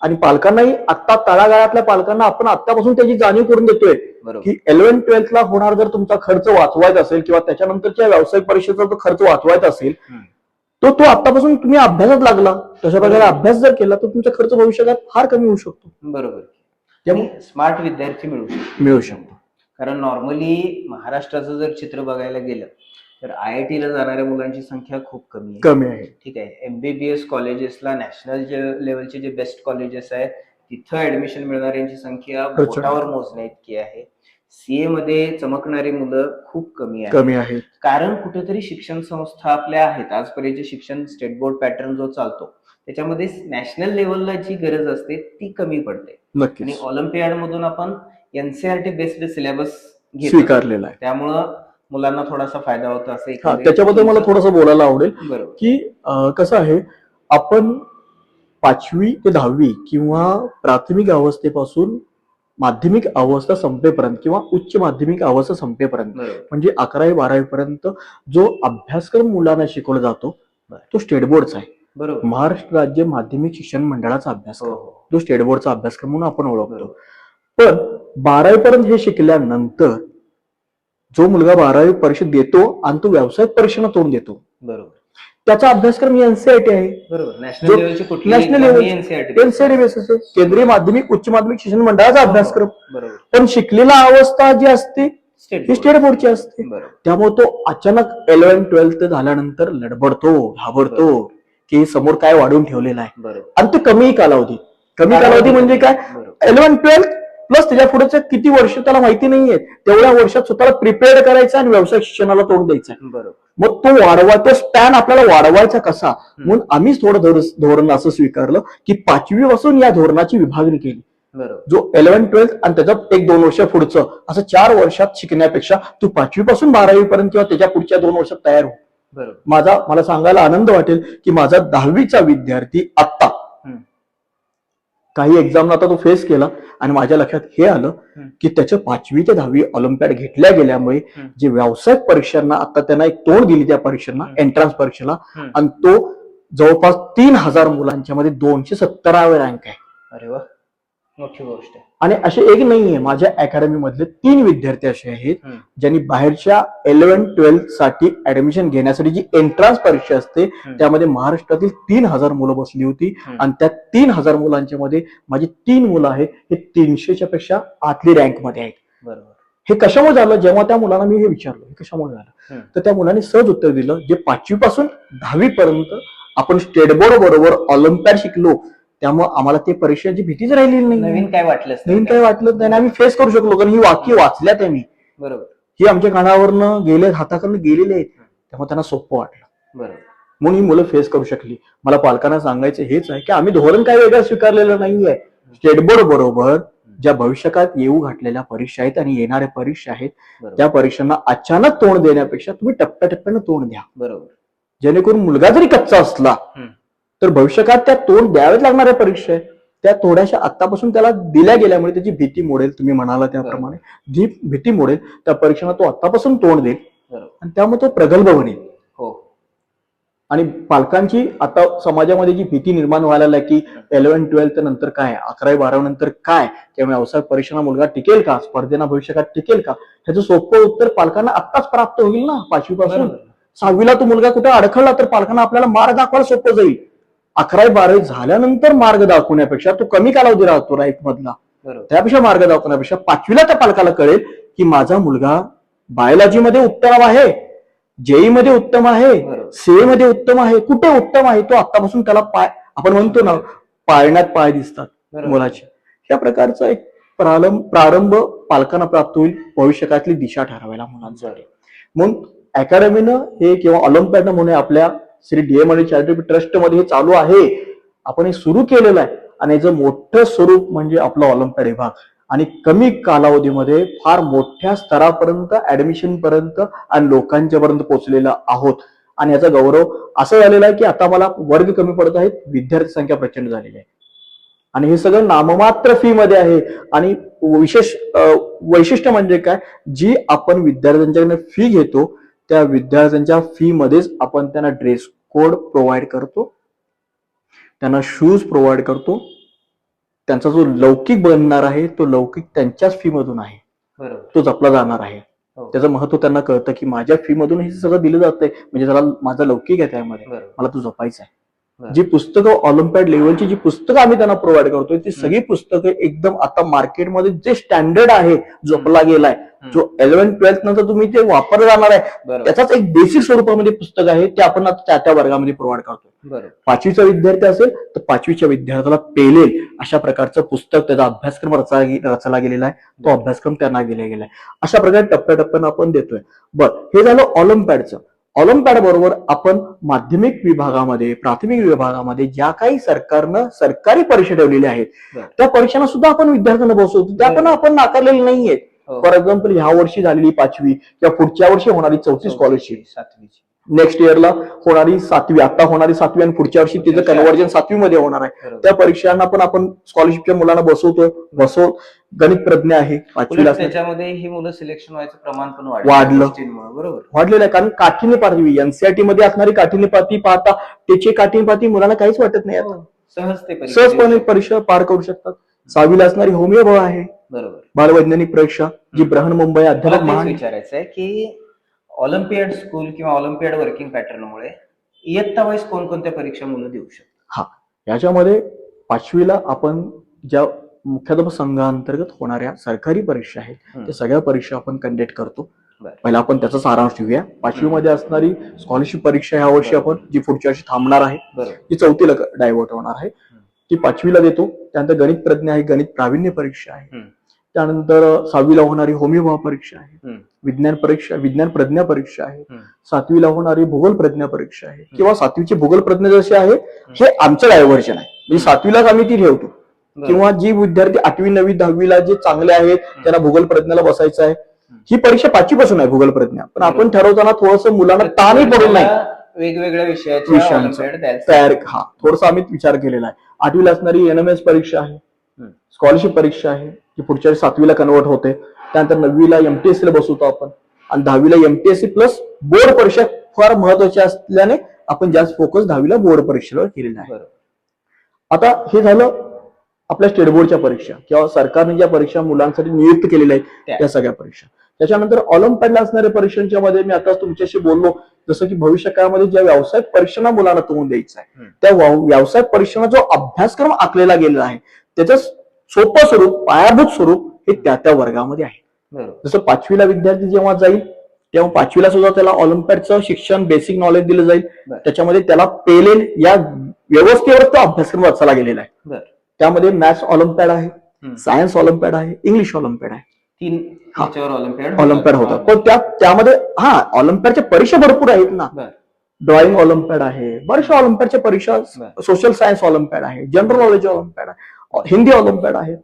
आणि पालकांनाही आता तळागाळातल्या पालकांना आपण आतापासून त्याची जाणीव करून देतोय बरोबर. की 11 12th ला होणार जर तुमचा खर्च वाचवायचा असेल किंवा त्याच्यानंतरच्या व्यावसायिक परीक्षेचा जो खर्च वाचवायचा असेल हम्म. तो आतापासून तुम्ही अभ्यासात लागला, तशा प्रकारे बरोबर. अभ्यास जर केला तर तुमचा खर्च भविष्यात फार कमी होऊ शकतो. बरोबर. त्यामुळे आणि स्मार्ट विद्यार्थी मिळू शकतो. कारण नॉर्मली महाराष्ट्राचं जर चित्र बघायला गेलं तर IIT ला जाणाऱ्या मुलांची संख्या खूप कमी आहे. कमी आहे. ठीक आहे. MBBS कॉलेजेसला नॅशनल लेवलचे जे बेस्ट कॉलेजेस आहेत तिथं ऍडमिशन मिळणाऱ्यांची संख्या प्रचंड. बोटावर मोजण्या इतकी आहे. CA मध्ये चमकणारी मुलं खूप कमी आहेत. कमी आहे. कारण कुठेतरी शिक्षण संस्था आपल्या आहेत. आजपर्यंत शिक्षण स्टेट बोर्ड पॅटर्न जो चालतो त्याच्यामध्ये नॅशनल लेवलला जी गरज असते ती कमी पडते. आणि नक्कीच ऑलिम्पियाड मधून आपण NCERT बेस्ड सिलेबस स्वीकारलेला आहे. त्यामुळं मुलांना थोडासा फायदा होतो असं हा, एकंदरीत त्याच्याबद्दल मला तुमचं- थोडंसं बोलायला आवडेल बरोबर. की कसं आहे, आपण 5वी ते 10वी किंवा प्राथमिक अवस्थेपासून माध्यमिक अवस्था संपेपर्यंत किंवा उच्च माध्यमिक अवस्था संपेपर्यंत बरोबर. म्हणजे 11वी 12वी पर्यंत जो अभ्यासक्रम मुलांना शिकवला जातो तो स्टेट बोर्डचा आहे. बरोबर. महाराष्ट्र राज्य माध्यमिक शिक्षण मंडळाचा हो अभ्यासक्रम हो. जो स्टेट बोर्डचा अभ्यासक्रम म्हणून आपण ओळखतो. बरोबर. पण 12वी पर्यंत हे शिकल्यानंतर जो मुलगा 12वी परीक्षा देतो आणि तो व्यावसायिक परीक्षेला तोंड देतो बरोबर. त्याचा अभ्यासक्रम NCERT आहे. बरोबर. जो नॅशनल लेवलची कुठली national level NCERT NCERT basis आहे. केंद्रीय माध्यमिक उच्च माध्यमिक शिक्षण मंडळाचा अभ्यासक्रम. बरोबर. पण शिकलेला अवस्था जी असते ही स्टेट बोर्डची असते. बरोबर. त्यामुळे तो अचानक 11 12th झाल्यानंतर लडबडतो, घाबरतो की समोर काय वाढून ठेवलेलं आहे. बरोबर. आणि ते कमी कालावधी म्हणजे काय, बरोबर. 11 12th प्लस त्याच्या पुढेच किती वर्ष त्याला माहिती नाहीये, तेवढ्या वर्षात स्वतःला प्रिपेअर करायचं आणि व्यवसाय शिक्षणाला तोंड द्यायचं. बरोबर. मग तो स्पॅन आपल्याला वाढवायचा कसा, म्हणून आम्हीच थोडं धोरण असं स्वीकारलं की 5वी पासून या धोरणाची विभागणी केली. बरोबर. जो 11 12th आणि त्याच्यात 1-2 वर्ष पुढचं असं 4 वर्षात शिकण्यापेक्षा तू 5वी पासून 12वी पर्यंत किंवा त्याच्या पुढच्या 2 वर्षात तयार हो. बरोबर. मला सांगायला आनंद वाटेल की माझा 10वीचा विद्यार्थी आत्ता काही एक्झामला आता तो फेस केला आणि माझ्या लक्षात हे आलं की त्याच्या 5वी ते 10वी ऑलिम्पियाड घेतल्या गेल्यामुळे जे व्यावसायिक परीक्षांना आता त्यांना एक तोंड दिली त्या परीक्षांना, एंट्रन्स परीक्षेला, आणि तो जवळपास 3000 मुलांच्या मध्ये 217वे रँक आहे. अरे वा, मोठी गोष्ट आहे. आणि असे एक नाहीये, माझ्या अकॅडमी मधले 3 विद्यार्थी असे आहेत ज्यांनी बाहेरच्या 11 12th साठी ऍडमिशन घेण्यासाठी जी एंट्रन्स परीक्षा असते त्यामध्ये महाराष्ट्रातील 3000 मुलं बसली होती. आणि त्या 3000 मुलांच्या मध्ये माझी 3 मुलं आहेत हे 300च्या पेक्षा आतली रँक मध्ये आहेत. बरोबर. हे कशामुळे झालं, जेव्हा त्या मुलांना मी हे विचारलं हे कशामुळे झालं, तर त्या मुलांनी सहज उत्तर दिलं, जे 5वी पासून 10वी पर्यंत आपण स्टेट बोर्ड बरोबर ऑलिम्पियाड शिकलो त्यामुळे आम्हाला ते परीक्षेची भीतीच राहिलेली नाही. नवीन काय वाटलं नाही, आम्ही फेस करू शकलो कारण ही वाक्य वाचल्यात आम्ही. बरोबर. ही आमच्या कानावरनं गेले, हाताकडनं गेलेले आहेत, त्यामुळे त्यांना सोपं वाटलं. बरोबर. म्हणून ही मुलं फेस करू शकली. मला पालकांना सांगायचं हेच आहे की आम्ही धोरण काय वेगळं स्वीकारलेलं नाहीये. स्टेट बोर्ड बरोबर ज्या भविष्यकाळात येऊ घातलेल्या परीक्षा आहेत आणि येणाऱ्या परीक्षा आहेत त्या परीक्षांना अचानक तोंड देण्यापेक्षा तुम्ही टप्प्याटप्प्यानं तोंड द्या. बरोबर. जेणेकरून मुलगा जरी कच्चा असला तर भविष्यकाळात त्या तोंड द्याव्याच लागणाऱ्या परीक्षा आहेत त्या थोड्याशा आतापासून त्याला दिल्या गेल्यामुळे त्याची भीती मोडेल. तुम्ही म्हणाला त्याप्रमाणे जी भीती मोडेल त्या परीक्षेला तो आतापासून तोंड देईल आणि त्यामुळे तो प्रगल्भ बनेल. हो. आणि पालकांची आता समाजामध्ये जी भीती निर्माण व्हायला लागली की 11 12th नंतर काय, 11वी 12वी नंतर काय, किंवा व्यावसायिक परीक्षेला मुलगा टिकेल का, स्पर्धेना भविष्यात टिकेल का, ह्याचं सोपं उत्तर पालकांना आत्ताच प्राप्त होईल ना. 5वी पासून 6वीला तो मुलगा कुठे अडखळला तर पालकांना आपल्याला मार्ग दाखवायला सोपं जाईल. 11वी 12वी झाल्यानंतर मार्ग दाखवण्यापेक्षा तो कमी कालावधी राहतो राईट मधला, त्यापेक्षा मार्ग दाखवण्यापेक्षा 5वीला त्या पालकाला कळेल की माझा मुलगा बायोलॉजी मध्ये उत्तम आहे, जेई मध्ये उत्तम आहे, सीए मध्ये उत्तम आहे, कुठे उत्तम आहे, तो आतापासून त्याला आपण म्हणतो ना पाळण्यात पाय दिसतात बरोबर. मुलाची. या प्रकारचा एक प्रारंभ पालकांना प्राप्त होईल, भविष्यकाळातली दिशा ठरवायला मुलांसाठी. म्हणून अकॅडमीनं हे किंवा ऑलिम्पियाडनं म्हणून आपल्या श्री DMNA चॅरिटेबल ट्रस्ट मध्ये हे चालू आहे, आपण हे सुरू केलेलं आहे. आणि याचं मोठं स्वरूप म्हणजे आपला ऑलिम्पियाड विभाग, आणि कमी कालावधीमध्ये फार मोठ्या स्तरापर्यंत ऍडमिशन पर्यंत आणि लोकांच्या पर्यंत पोहोचलेला आहोत. आणि याचा गौरव असं झालेला आहे की आता मला वर्ग कमी पडत आहेत, विद्यार्थी संख्या प्रचंड झालेली आहे. आणि हे सगळं नाममात्र फी मध्ये आहे. आणि विशेष वैशिष्ट्य म्हणजे काय, जी आपण विद्यार्थ्यांच्याकडे फी घेतो त्या विद्यार्थ्यांच्या फी मध्येच आपण त्यांना ड्रेस कोड प्रोव्हाइड करतो, त्यांना शूज प्रोव्हाइड करतो. त्यांचा जो लौकिक बनणार आहे तो लौकिक त्यांच्याच फी मधून आहे, बरोबर. तो जपला जाणार आहे. हो. त्याचं महत्व त्यांना कळतं की माझ्या फी मधून हे सगळं दिलं जातंय, म्हणजे त्याला माझा लौकिक आहे त्यामध्ये, बरोबर. मला तो जपायचं आहे. बरं. जी पुस्तकं ऑलिम्पियाड लेवलची जी पुस्तकं आम्ही त्यांना प्रोव्हाइड करतोय ती सगळी पुस्तकं एकदम आता मार्केटमध्ये जे स्टँडर्ड आहे जपला गेलाय, जो 11th-12th नंतर तुम्ही ते वापरला जाणार आहे बरोबर. त्याचाच एक बेसिक स्वरूपामध्ये पुस्तक आहे, ते आपण आता त्या वर्गामध्ये प्रोव्हाइड करतोय. बरोबर. 5वीचा विद्यार्थी असेल तर 5वीच्या विद्यार्थ्याला पेलेल अशा प्रकारचं पुस्तक, त्याचा अभ्यासक्रम रचला गेलेला आहे, तो अभ्यासक्रम त्यांना दिला गेलाय. अशा प्रकारे टप्प्याटप्प्यानं आपण देतोय. बरं, हे झालं ऑलिम्पियाडचं. ऑलिम्पियाड बरोबर आपण माध्यमिक विभागामध्ये, प्राथमिक विभागामध्ये ज्या काही सरकारनं सरकारी परीक्षा ठेवलेल्या आहेत बरं. त्या परीक्षांना सुद्धा आपण विद्यार्थ्यांना बसवतो, त्या पण आपण नाकारलेल्या नाहीयेत. हो. फॉर एक्झाम्पल ह्या वर्षी झालेली 5वी किंवा पुढच्या वर्षी होणारी 4थी स्कॉलरशिप, 7वीची, नेक्स्ट इयरला होणारी 7वी, आता होणारी 7वी आणि पुढच्या वर्षी तिचं कन्व्हर्जन 7वी मध्ये होणार आहे, बरोबर. त्या परीक्षांना पण आपण स्कॉलरशिपच्या मुलांना बसवतो. गणित प्रज्ञ आहे 5वीला उलट त्याच्यामध्ये ही मुलं सिलेक्शन व्हायचं प्रमाण पण वाढलं. गोष्टींमुळे. बरोबर. वाढलेलं आहे, कारण काठीण्य पातळी NCERT मध्ये असणारी काठीण्य पातळी पाहता त्याची काठीण्य पातळी मुलांना काहीच वाटत नाही. हो. सहज ते परीक्षा सहजपणे देऊ शकतात. परीक्षा पार करू शकतात. 6वीला असणारी होमिओ आहे, बरोबर. बालवैज्ञानिक परीक्षा जी बृहन्मुंबई मला अध्यापक तेच महान. विचारायचं आहे की ऑलिम्पियाड स्कूल किंवा ऑलिम्पियाड वर्किंग पॅटर्नमुळे इयत्ता वाईज कोणकोणत्या परीक्षा मुलं देऊ शकतात? हा, याच्यामध्ये 5वीला आपण ज्या मुख्याध्यापक संघाअंतर्गत होणाऱ्या सरकारी परीक्षा आहेत त्या सगळ्या परीक्षा आपण कंडक्ट करतो. बरं. पहिला आपण त्याचा सारांश घेऊया. 5वी मध्ये असणारी स्कॉलरशिप परीक्षा ह्या वर्षी आपण जी पुढच्या वर्षी थांबणार आहे, बरोबर. ती 4थीला डायव्हर्ट होणार आहे, ती 5वीला देतो. त्यानंतर गणित प्रज्ञा आहे, गणित प्रावीण्य परीक्षा आहे. त्यानंतर 6वीला होणारी होमिओ परीक्षा आहे, विज्ञान प्रज्ञा परीक्षा आहे. 7वीला होणारी भूगोल प्रज्ञा परीक्षा आहे, किंवा 7वीची भूगोल प्रज्ञा जशी आहे हे आमचं डायव्हर्जन आहे, म्हणजे 7वीलाच आम्ही ती ठेवतो. किंवा जी विद्यार्थी 8वी 9वी 10वीला जे चांगले आहेत त्यांना भूगोल प्रज्ञाला बसायचं आहे, ही परीक्षा 5वी पासून आहे भूगोल प्रज्ञा. पण आपण ठरवताना थोडंसं मुलांना ताणही पडू नाही, वेगवेगळ्या विषयाच्या तयार थोडासा आम्ही विचार केलेला आहे. 8वीला असणारी NMS परीक्षा आहे, स्कॉलरशिप परीक्षा आहे, जी पुढच्या 7वीला कन्वर्ट होते. त्यानंतर 9वीला MTSC ला बसवतो आपण, आणि 10वीला MTSC प्लस बोर्ड परीक्षा फार महत्वाच्या असल्याने आपण जास्त फोकस 10वीला बोर्ड परीक्षेवर केलेला आहे. आता हे झालं आपल्या स्टेट बोर्डच्या परीक्षा किंवा सरकारने ज्या परीक्षा मुलांसाठी नियुक्त केलेल्या आहेत त्या सगळ्या परीक्षा. त्याच्यानंतर ऑलिम्पियाडला असणाऱ्या परीक्षांच्या मध्ये मी आता तुमच्याशी बोललो, जसं की भविष्य काळामध्ये ज्या व्यावसायिक परीक्षांना मुलांना तोंड द्यायचं आहे त्या व्यावसायिक परीक्षांना जो अभ्यासक्रम आखलेला गेलेला आहे त्याचं सोपं स्वरूप, पायाभूत स्वरूप हे त्या वर्गामध्ये आहे. जसं 5वीला विद्यार्थी जेव्हा जाईल तेव्हा 5वीला सुद्धा त्याला ऑलिम्पियाडचं शिक्षण, बेसिक नॉलेज दिलं जाईल. त्याच्यामध्ये त्याला पेलेल या व्यवस्थेवर तो अभ्यासक्रम रचला गेलेला आहे. त्यामध्ये मॅथ्स ऑलिम्पियाड आहे, सायन्स ऑलिम्पियाड आहे, इंग्लिश ऑलिम्पियाड आहे, 3 ऑलिम्पियाड होतात. पण त्यामध्ये ऑलिम्पियाडच्या परीक्षा भरपूर आहेत ना. ड्रॉइंग ऑलिम्पियाड आहे, बऱ्याचशा ऑलिम्पियाडच्या परीक्षा, सोशल सायन्स ऑलिम्पियाड आहे, जनरल नॉलेज ऑलिम्पियाड आहे, हिंदी ऑलिम्पियाड आहे.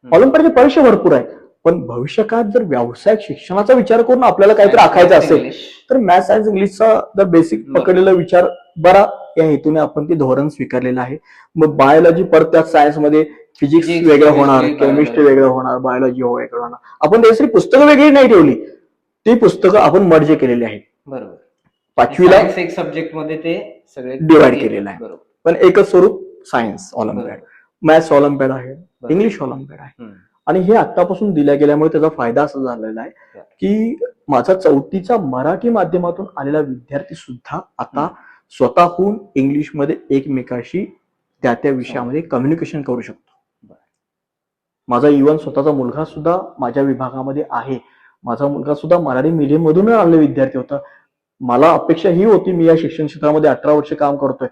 ऑलिम्पियाडच्या परीक्षा भरपूर आहेत. पण भविष्यकाळात जर व्यावसायिक शिक्षणाचा विचार करून आपल्याला काहीतरी आखायचं असेल तर मॅथ्स, सायन्स, इंग्लिशचा जर बेसिक पकडलेला विचार बरा या हेतूने आपण ते धोरण स्वीकारलेलं आहे. मग बायोलॉजी परत त्या सायन्समध्ये फिजिक्स वेगळं होणार, केमिस्ट्री वेगळं होणार, बायोलॉजी वेगळं होणार. आपण त्यासाठी पुस्तकं वेगळी नाही ठेवली, ती पुस्तकं आपण मर्ज केलेली आहेत. बरोबर. 5वीला एक सब्जेक्ट मध्ये ते सगळे डिवाइड केलेलं आहे. पण एकच स्वरूप सायन्स ऑलिम्पियाड, मॅथ्स ऑलिम्पियाड आहे, इंग्लिश ऑलिम्पियाड आहे. आणि हे आतापासून दिल्या गेल्यामुळे त्याचा फायदा असा झालेला आहे की माझा 4थीचा मराठी माध्यमातून आलेला विद्यार्थी सुद्धा आता स्वतःहून इंग्लिशमध्ये एकमेकाशी त्या विषयामध्ये कम्युनिकेशन करू शकतो. माझा इव्हन स्वतःचा मुलगा सुद्धा माझ्या विभागामध्ये आहे. माझा मुलगा सुद्धा मराठी मीडियम मधून आलेला विद्यार्थी होता. मला अपेक्षा ही होती, मी या शिक्षण क्षेत्रामध्ये 18 वर्ष काम करतोय,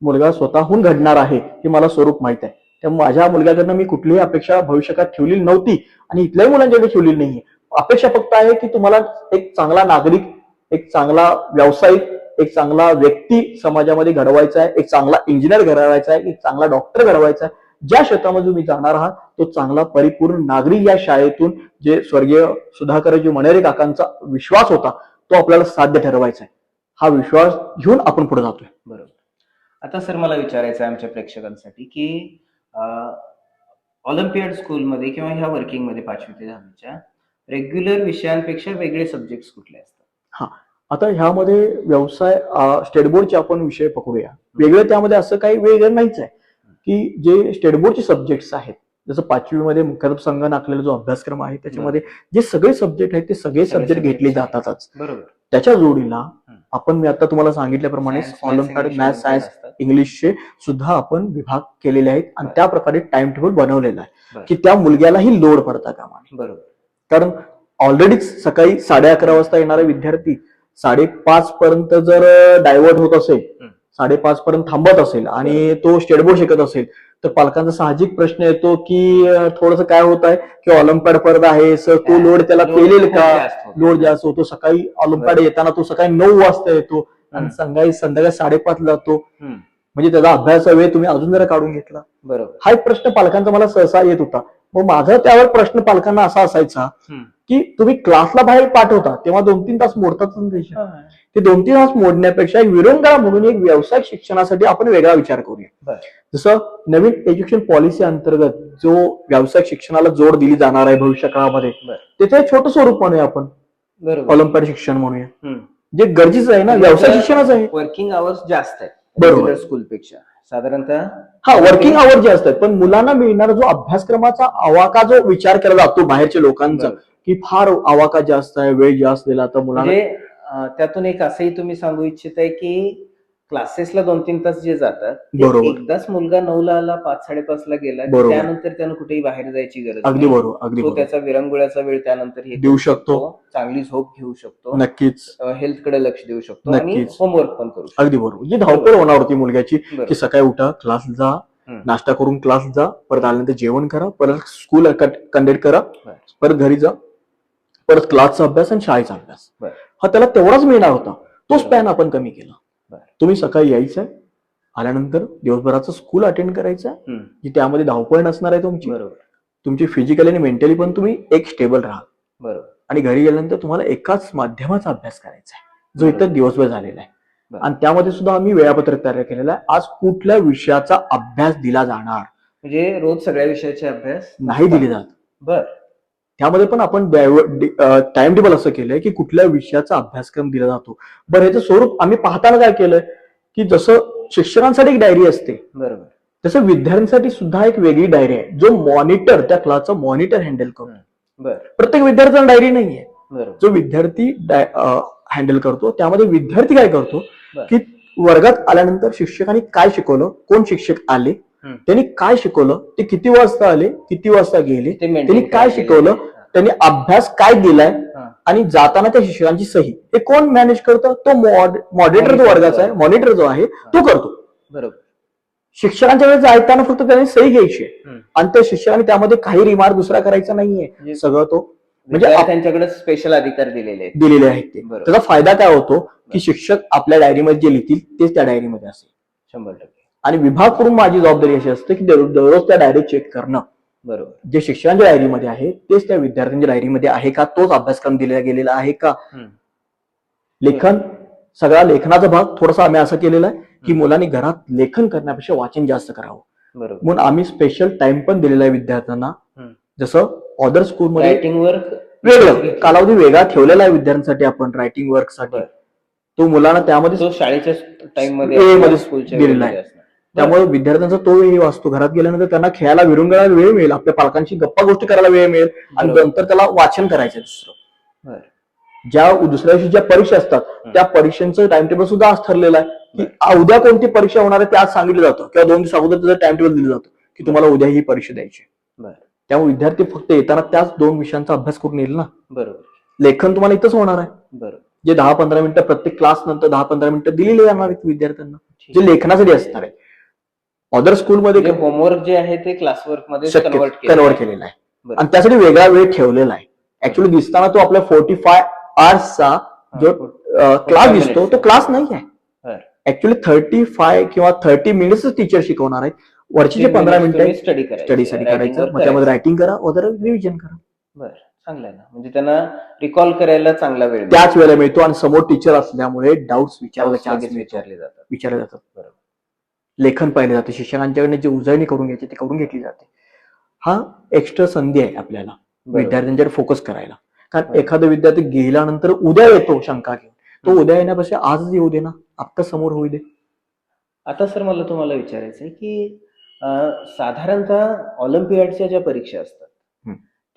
मुलगा स्वतःहून घडणार आहे हे मला स्वरूप माहित आहे. त्या माझ्या मुलग्याकडनं मी कुठलीही अपेक्षा भविष्यकाळात ठेवलेली नव्हती आणि इथल्याही मुलांच्याकडे ठेवलेली नाहीये. अपेक्षा फक्त आहे की तुम्हाला एक चांगला नागरिक, एक चांगला व्यावसायिक, एक चांगला व्यक्ती समाजामध्ये घडवायचा आहे, एक चांगला इंजिनियर घडवायचा आहे, एक चांगला डॉक्टर घडवायचा आहे. ज्या क्षेत्रामध्ये तुम्ही जाणार आहात तो चांगला परिपूर्ण नागरिक या शाळेतून जे स्वर्गीय सुधाकरजी मनेरे काकांचा विश्वास होता तो आपल्याला साध्य ठरवायचा आहे. हा विश्वास घेऊन आपण पुढे जातोय. बरोबर. आता सर मला विचारायचं आहे आमच्या प्रेक्षकांसाठी की ऑलिम्पियड स्कूलमध्ये किंवा ह्या वर्किंगमध्ये 5वी ते 10वीच्या रेग्युलर विषयांपेक्षा वेगळे सब्जेक्ट्स कुठले असतात? हा, आता ह्यामध्ये व्यवसाय स्टेट बोर्डचे आपण विषय पकडूया. वेगळं त्यामध्ये असं काही वेगळं नाहीच आहे की जे स्टेट बोर्डचे सब्जेक्ट्स आहेत, जसं 5वी मध्ये मुख्याध्यापक संघाने आखलेला जो अभ्यासक्रम आहे त्याच्यामध्ये जे सगळे सब्जेक्ट आहेत ते सगळे सब्जेक्ट घेतले जातातच. बरोबर. त्याच्या जोडीला आपण मी आता तुम्हाला सांगितल्याप्रमाणे ऑलिम्पियाड मॅथ सायन्स इंग्लिशचे सुद्धा आपण विभाग केलेले आहेत आणि त्या प्रकारे टाइम टेबल बनवलेलं आहे की त्या मुलग्यालाही लोड पडता कामा नये. बरोबर. कारण ऑलरेडीच सकाळी 11:30 वाजता येणारे विद्यार्थी 5:30 पर्यंत जर डायव्हर्ट होत असेल, 5:30 पर्यंत थांबत असेल आणि तो स्टेट बोर्ड शिकत असेल तर पालकांचा साहजिक प्रश्न येतो की थोडंसं काय होत आहे की ऑलिम्पियाड स्पर्धा आहे सर, तो लोड त्याला पेलेल का? लोड जास्त होतो. सकाळी ऑलिम्पियाड येताना तो सकाळी 9 वाजता येतो आणि संध्याकाळी 5:30 जातो. म्हणजे त्याचा अभ्यासाचा वेळ तुम्ही अजून जरा काढून घेतला. बरोबर. हा एक प्रश्न पालकांचा मला सहसा येत होता. मग माझा त्यावर प्रश्न पालकांना असा असायचा की तुम्ही क्लासला बाहेर पाठवता तेव्हा 2-3 तास मोडतात. ते 2-3 तास मोडण्यापेक्षा एक विरंगुळा म्हणून एक व्यावसायिक शिक्षणासाठी आपण वेगळा विचार करूया. जसं नवीन एज्युकेशन पॉलिसी अंतर्गत जो व्यावसायिक शिक्षणाला जोड दिली जाणार आहे भविष्य काळामध्ये, त्याचं छोटं स्वरूप म्हणूया आपण, ऑलिम्पियाड शिक्षण म्हणूया, जे गरजेचं आहे ना, व्यावसायिक शिक्षणाचं आहे. वर्किंग आवर्स जास्त आहेत बरोबर स्कूलपेक्षा साधारणतः. हा, वर्किंग आवर जे असतात, पण मुलांना मिळणारा जो अभ्यासक्रमाचा आवाका जो विचार केला जातो बाहेरच्या लोकांचा की फार आवाका जास्त आहे, वेळ जास्त दिला तर मुलांना. त्यातून एक असंही तुम्ही सांगू इच्छिताय की क्लासेसला 2-3 तास जे जातात, एकदाच मुलगा 9ला आला, 5-5:30 गेला, त्यानंतर त्यानं कुठेही बाहेर जायची गरज अगदी बरोबर, अगदी तो त्याचा विरंगुळ्याचा वेळ त्यानंतर हे देऊ शकतो, चांगली झोप घेऊ शकतो, नक्कीच हेल्थ कडे लक्ष देऊ शकतो आणि होमवर्क पण करू शकतो. अगदी बरोबर. जी धावपळ होणार होती मुलग्याची की सकाळी उठा, क्लास जा, नाश्ता करून क्लास जा, परत आल्यानंतर जेवण करा, परत स्कूल कंडक्ट करा, परत घरी जा, परत क्लासचा अभ्यास आणि शाळेचा अभ्यास, हा त्याला तेवढाच मिळणार होता. तो स्पॅन आपण कमी केला. तुम्ही सकाळी यायचंय, आल्यानंतर दिवसभराचं स्कूल अटेंड करायचं, की त्यामध्ये धावपळ नसणार आहे तुमची. तुमची फिजिकली आणि मेंटली पण तुम्ही एक स्टेबल राहा. बरोबर. आणि घरी गेल्यानंतर तुम्हाला एकाच माध्यमाचा अभ्यास करायचा आहे जो इतर दिवसभर झालेला आहे. आणि त्यामध्ये सुद्धा आम्ही वेळापत्रक तयार केलेलं आहे. आज कुठल्या विषयाचा अभ्यास दिला जाणार, म्हणजे रोज सगळ्या विषयाचे अभ्यास नाही दिले जात. बर. त्यामध्ये पण आपण टाइम टेबल असं केलंय की कुठल्या विषयाचा अभ्यासक्रम दिला जातो. बरं, ह्याचं स्वरूप आम्ही पाहताना काय केलंय की जसं शिक्षकांसाठी एक डायरी असते, बरोबर, तसं विद्यार्थ्यांसाठी सुद्धा एक वेगळी डायरी आहे जो मॉनिटर, त्या क्लासचा मॉनिटर हँडल करतो. प्रत्येक विद्यार्थ्याला डायरी नाहीये. जो विद्यार्थी हँडल करतो त्यामध्ये विद्यार्थी काय करतो की वर्गात आल्यानंतर शिक्षकांनी काय शिकवलं, कोण शिक्षक आले, त्यांनी काय शिकवलं, ते किती वाजता आले, किती वाजता गेले, त्यांनी काय शिकवलं, त्यांनी अभ्यास काय दिलाय आणि जाताना त्या शिक्षकांची सही हे कोण मॅनेज करतं? तो मॉडरेटर जो वर्गाचा आहे, मॉनिटर जो आहे तो करतो. बरोबर. शिक्षकांच्या वेळेस जाताना फक्त त्यांनी सही घ्यायची आणि त्या शिक्षकांनी त्यामध्ये काही रिमार्क दुसरा करायचा नाहीये. सगळं तो म्हणजे त्यांच्याकडे स्पेशल अधिकार दिलेले आहेत. ते त्याचा फायदा काय होतो की शिक्षक आपल्या डायरीमध्ये जे लिहितील तेच त्या डायरीमध्ये असेल 100%. आणि विभाग करून माझी जबाबदारी अशी असते की दररोज त्या डायरी चेक करणं. बरोबर. जे शिक्षकांच्या डायरीमध्ये आहे तेच त्या विद्यार्थ्यांच्या डायरीमध्ये आहे का, तोच अभ्यासक्रम दिला गेलेला आहे का. लेखन, सगळा लेखनाचा भाग थोडासा आम्ही असं केलेला आहे की मुलांनी घरात लेखन करण्यापेक्षा वाचन जास्त करावं. बरोबर. म्हणून आम्ही स्पेशल टाइम पण दिलेला आहे विद्यार्थ्यांना. जसं अदर स्कूलमध्ये रायटिंग वर्क वेगळं कालावधी वेगळा ठेवलेला आहे विद्यार्थ्यांसाठी, आपण रायटिंग वर्क साठी तो मुलांना त्यामध्ये शाळेच्या टाइम मध्ये दिलेला आहे. त्यामुळे विद्यार्थ्यांचा तो वेळ वाचतो. घरात गेल्यानंतर त्यांना खेळायला विरंगुळायला वेळ मिळेल, आपल्या पालकांची गप्पा गोष्टी करायला वेळ मिळेल आणि नंतर त्याला वाचन करायचं दुसरं. ज्या दुसऱ्या दिवशी ज्या परीक्षा असतात त्या परीक्षांचं टाइम टेबल सुद्धा आज ठरलेलं आहे की उद्या कोणती परीक्षा होणार आहे ते आज सांगितलं जातं किंवा 2 दिवस अगोदर त्याचं टाइम टेबल दिलं जातं की तुम्हाला उद्या ही परीक्षा द्यायची. त्यामुळे विद्यार्थी फक्त येताना त्याच 2 विषयांचा अभ्यास करून येईल ना. बरोबर. लेखन तुम्हाला इथंच होणार आहे. बरोबर. जे 10-15 मिनिटं प्रत्येक क्लास नंतर 10-15 मिनिटं दिलेली जाणार आहेत विद्यार्थ्यांना, जे लेखनासाठी असणार आहे. अदर स्कूलमध्ये होमवर्क जे आहे ते क्लासवर्क मध्ये कन्वर्ट केलेला आहे बरं. आणि त्यासाठी वेगळा वेळ ठेवलेला आहे. ऍक्च्युली दिसताना तो आपल्या 45 आवर्सचा जो क्लास दिसतो तो क्लास नाही आहे. बरं. ऍक्च्युली 35 किंवा 30 मिनिट्स टीचर शिकवणार आहेत. वरची जे 15 मिनिटं स्टडीसाठी करायचं, मग त्यामध्ये रायटिंग करा वगैरे रिव्हिजन करा. बरं, चांगलं आहे ना. म्हणजे त्यांना रिकॉल करायला चांगला वेळ मिळतो. त्याच वेळेला मिळतो आणि समोर टीचर असल्यामुळे डाऊट्स लगेच विचारले जातात. बरोबर. लेखन पाहिले जाते, शिक्षकांच्याकडे जी उजळणी करून घ्यायची ती करून घेतली जाते. हा एक्स्ट्रा संधी आहे आपल्याला विद्यार्थ्यांच्याकडे फोकस करायला. कारण एखादा विद्यार्थी गेल्यानंतर उद्या येतो शंका घेऊन, तो उद्या येण्यापेक्षा आजच येऊ दे ना, आत्ता समोर होऊ दे. आता सर मला तुम्हाला विचारायचं आहे की साधारणतः ऑलिम्पियाडच्या ज्या परीक्षा असतात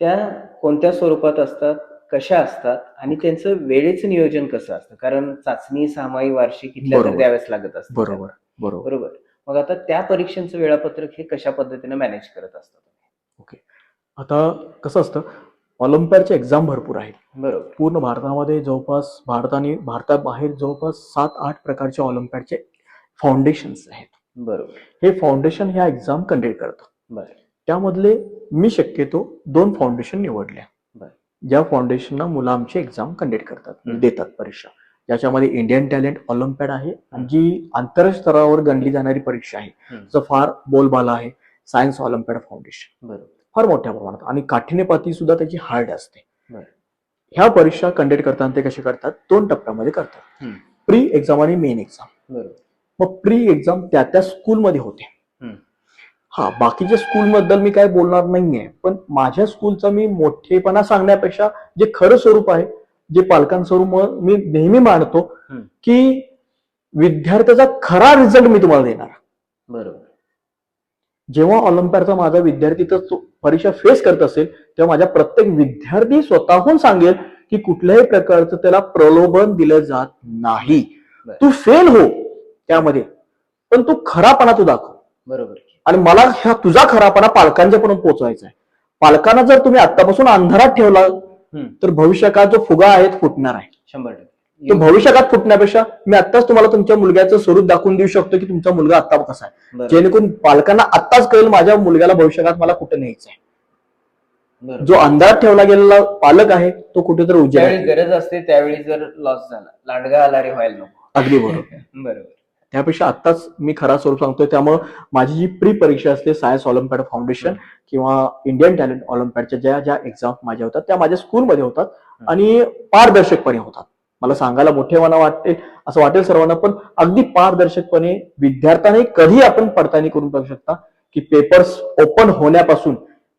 त्या कोणत्या स्वरूपात असतात, कशा असतात आणि त्यांचं वेळेचं नियोजन कसं असतं? कारण चाचणी, सामाई, वार्षिक इथल्या तर द्याव्याच लागत असतात. बरोबर. मग आता त्या परीक्षांचं वेळापत्रक हे कशा पद्धतीने मॅनेज करत असतात? ओके, आता कसं असतं, ऑलिम्पियाडच्या एक्झाम भरपूर आहेत. बरोबर. पूर्ण भारतामध्ये जवळपास भारताबाहेर जवळपास 7-8 प्रकारचे ऑलिम्पियाडचे फाउंडेशन्स आहेत. बरोबर. हे फाउंडेशन ह्या एक्झाम कंडक्ट करतात. बरं. त्यामधले मी शक्यतो 2 फाउंडेशन निवडल्या, ज्या फाउंडेशनला मुलं आमची एक्झाम कंडक्ट करतात, देतात परीक्षा. ज्याच्यामध्ये इंडियन टॅलेंट ऑलिम्पियाड आहे, जी आंतरराष्ट्रीय स्तरावर गणली जाणारी परीक्षा आहे, जो फार बोलबाला आहे. सायन्स ऑलिम्पियाड फाउंडेशन बरोबर. फार मोठ्या प्रमाणात आणि काठिण्यपाती सुद्धा त्याची हार्ड असते. बरं. ह्या परीक्षा कंडक्ट करताना ते कसे करतात, 2 टप्प्यामध्ये करतात, प्री एक्झाम आणि मेन एक्झाम. बरोबर. मग प्री एक्झाम त्या स्कूलमध्ये होते. हा, बाकीच्या स्कूल बद्दल मी काय बोलणार नाहीये, पण माझ्या स्कूलचा मी मोठेपणा सांगण्यापेक्षा जे खरं स्वरूप आहे, जे पालकांस्वरूप मी नेहमी मांडतो की विद्यार्थ्याचा खरा रिझल्ट मी तुम्हाला देणार. बरोबर. जेव्हा ऑलिम्पियाडचा माझा विद्यार्थी तर परीक्षा फेस करत असेल तेव्हा माझ्या प्रत्येक विद्यार्थी स्वतःहून सांगेल की कुठल्याही प्रकारचं त्याला प्रलोभन दिलं जात नाही. तू फेल हो त्यामध्ये, पण तू खरापणा तू दाखव. बरोबर. आणि मला ह्या तुझा खरापणा पालकांच्या पर्यंत पोहोचवायचा आहे. पालकांना जर तुम्ही आतापासून अंधारात ठेवला तर भविष्यकाळ जो फुगा आहे तो फुटणार आहे. 100%. तो भविष्यकाळात फुटण्यापेक्षा मी आत्ताच तुम्हाला तुमच्या मुलग्याचं स्वरूप दाखवून देऊ शकतो की तुमचा मुलगा आत्ता कसा आहे, जेणेकरून पालकांना आत्ताच कळेल माझ्या मुलग्याला भविष्यकाळात मला कुठे न्यायचं आहे. जो अंधारात ठेवला गेलेला पालक आहे तो कुठेतरी उजेड गरज असते त्यावेळी जर लॉस झाला, लांडगा आला रे व्हायला नको. अगदी बरोबर. बरोबर. त्यापेक्षा आत्ताच मी खरा स्वरूप सांगतोय. त्यामुळे माझी जी प्री परीक्षा असते सायन्स ऑलिम्पियाड फाउंडेशन किंवा इंडियन टॅलेंट ऑलिम्पियाडच्या ज्या एक्झाम माझ्या होतात त्या माझ्या स्कूलमध्ये होतात आणि पारदर्शकपणे होतात. मला सांगायला मोठेपणा वाटेल असं वाटेल सर्वांना, पण अगदी पारदर्शकपणे विद्यार्थ्यांनी कधी आपण पडताळणी करून बघू शकता की पेपर्स ओपन होण्यापासून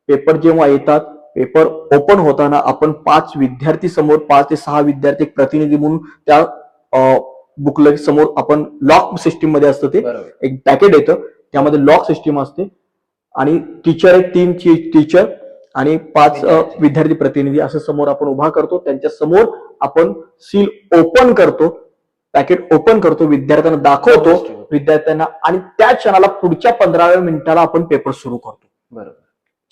पेपर जेव्हा येतात, पेपर ओपन होताना आपण 5 विद्यार्थी समोर 5 ते 6 विद्यार्थी एक प्रतिनिधी म्हणून त्या बुकलेट समोर आपण लॉक सिस्टीम मध्ये असतं, ते एक पॅकेट येतं त्यामध्ये लॉक सिस्टीम असते आणि टीचर एक 3 टीचर आणि 5 विद्यार्थी प्रतिनिधी असं समोर आपण उभा करतो. त्यांच्या समोर आपण सील ओपन करतो, पॅकेट ओपन करतो, विद्यार्थ्यांना दाखवतो विद्यार्थ्यांना आणि त्या क्षणाला पुढच्या 15व्या मिनिटाला आपण पेपर सुरू करतो. बरोबर.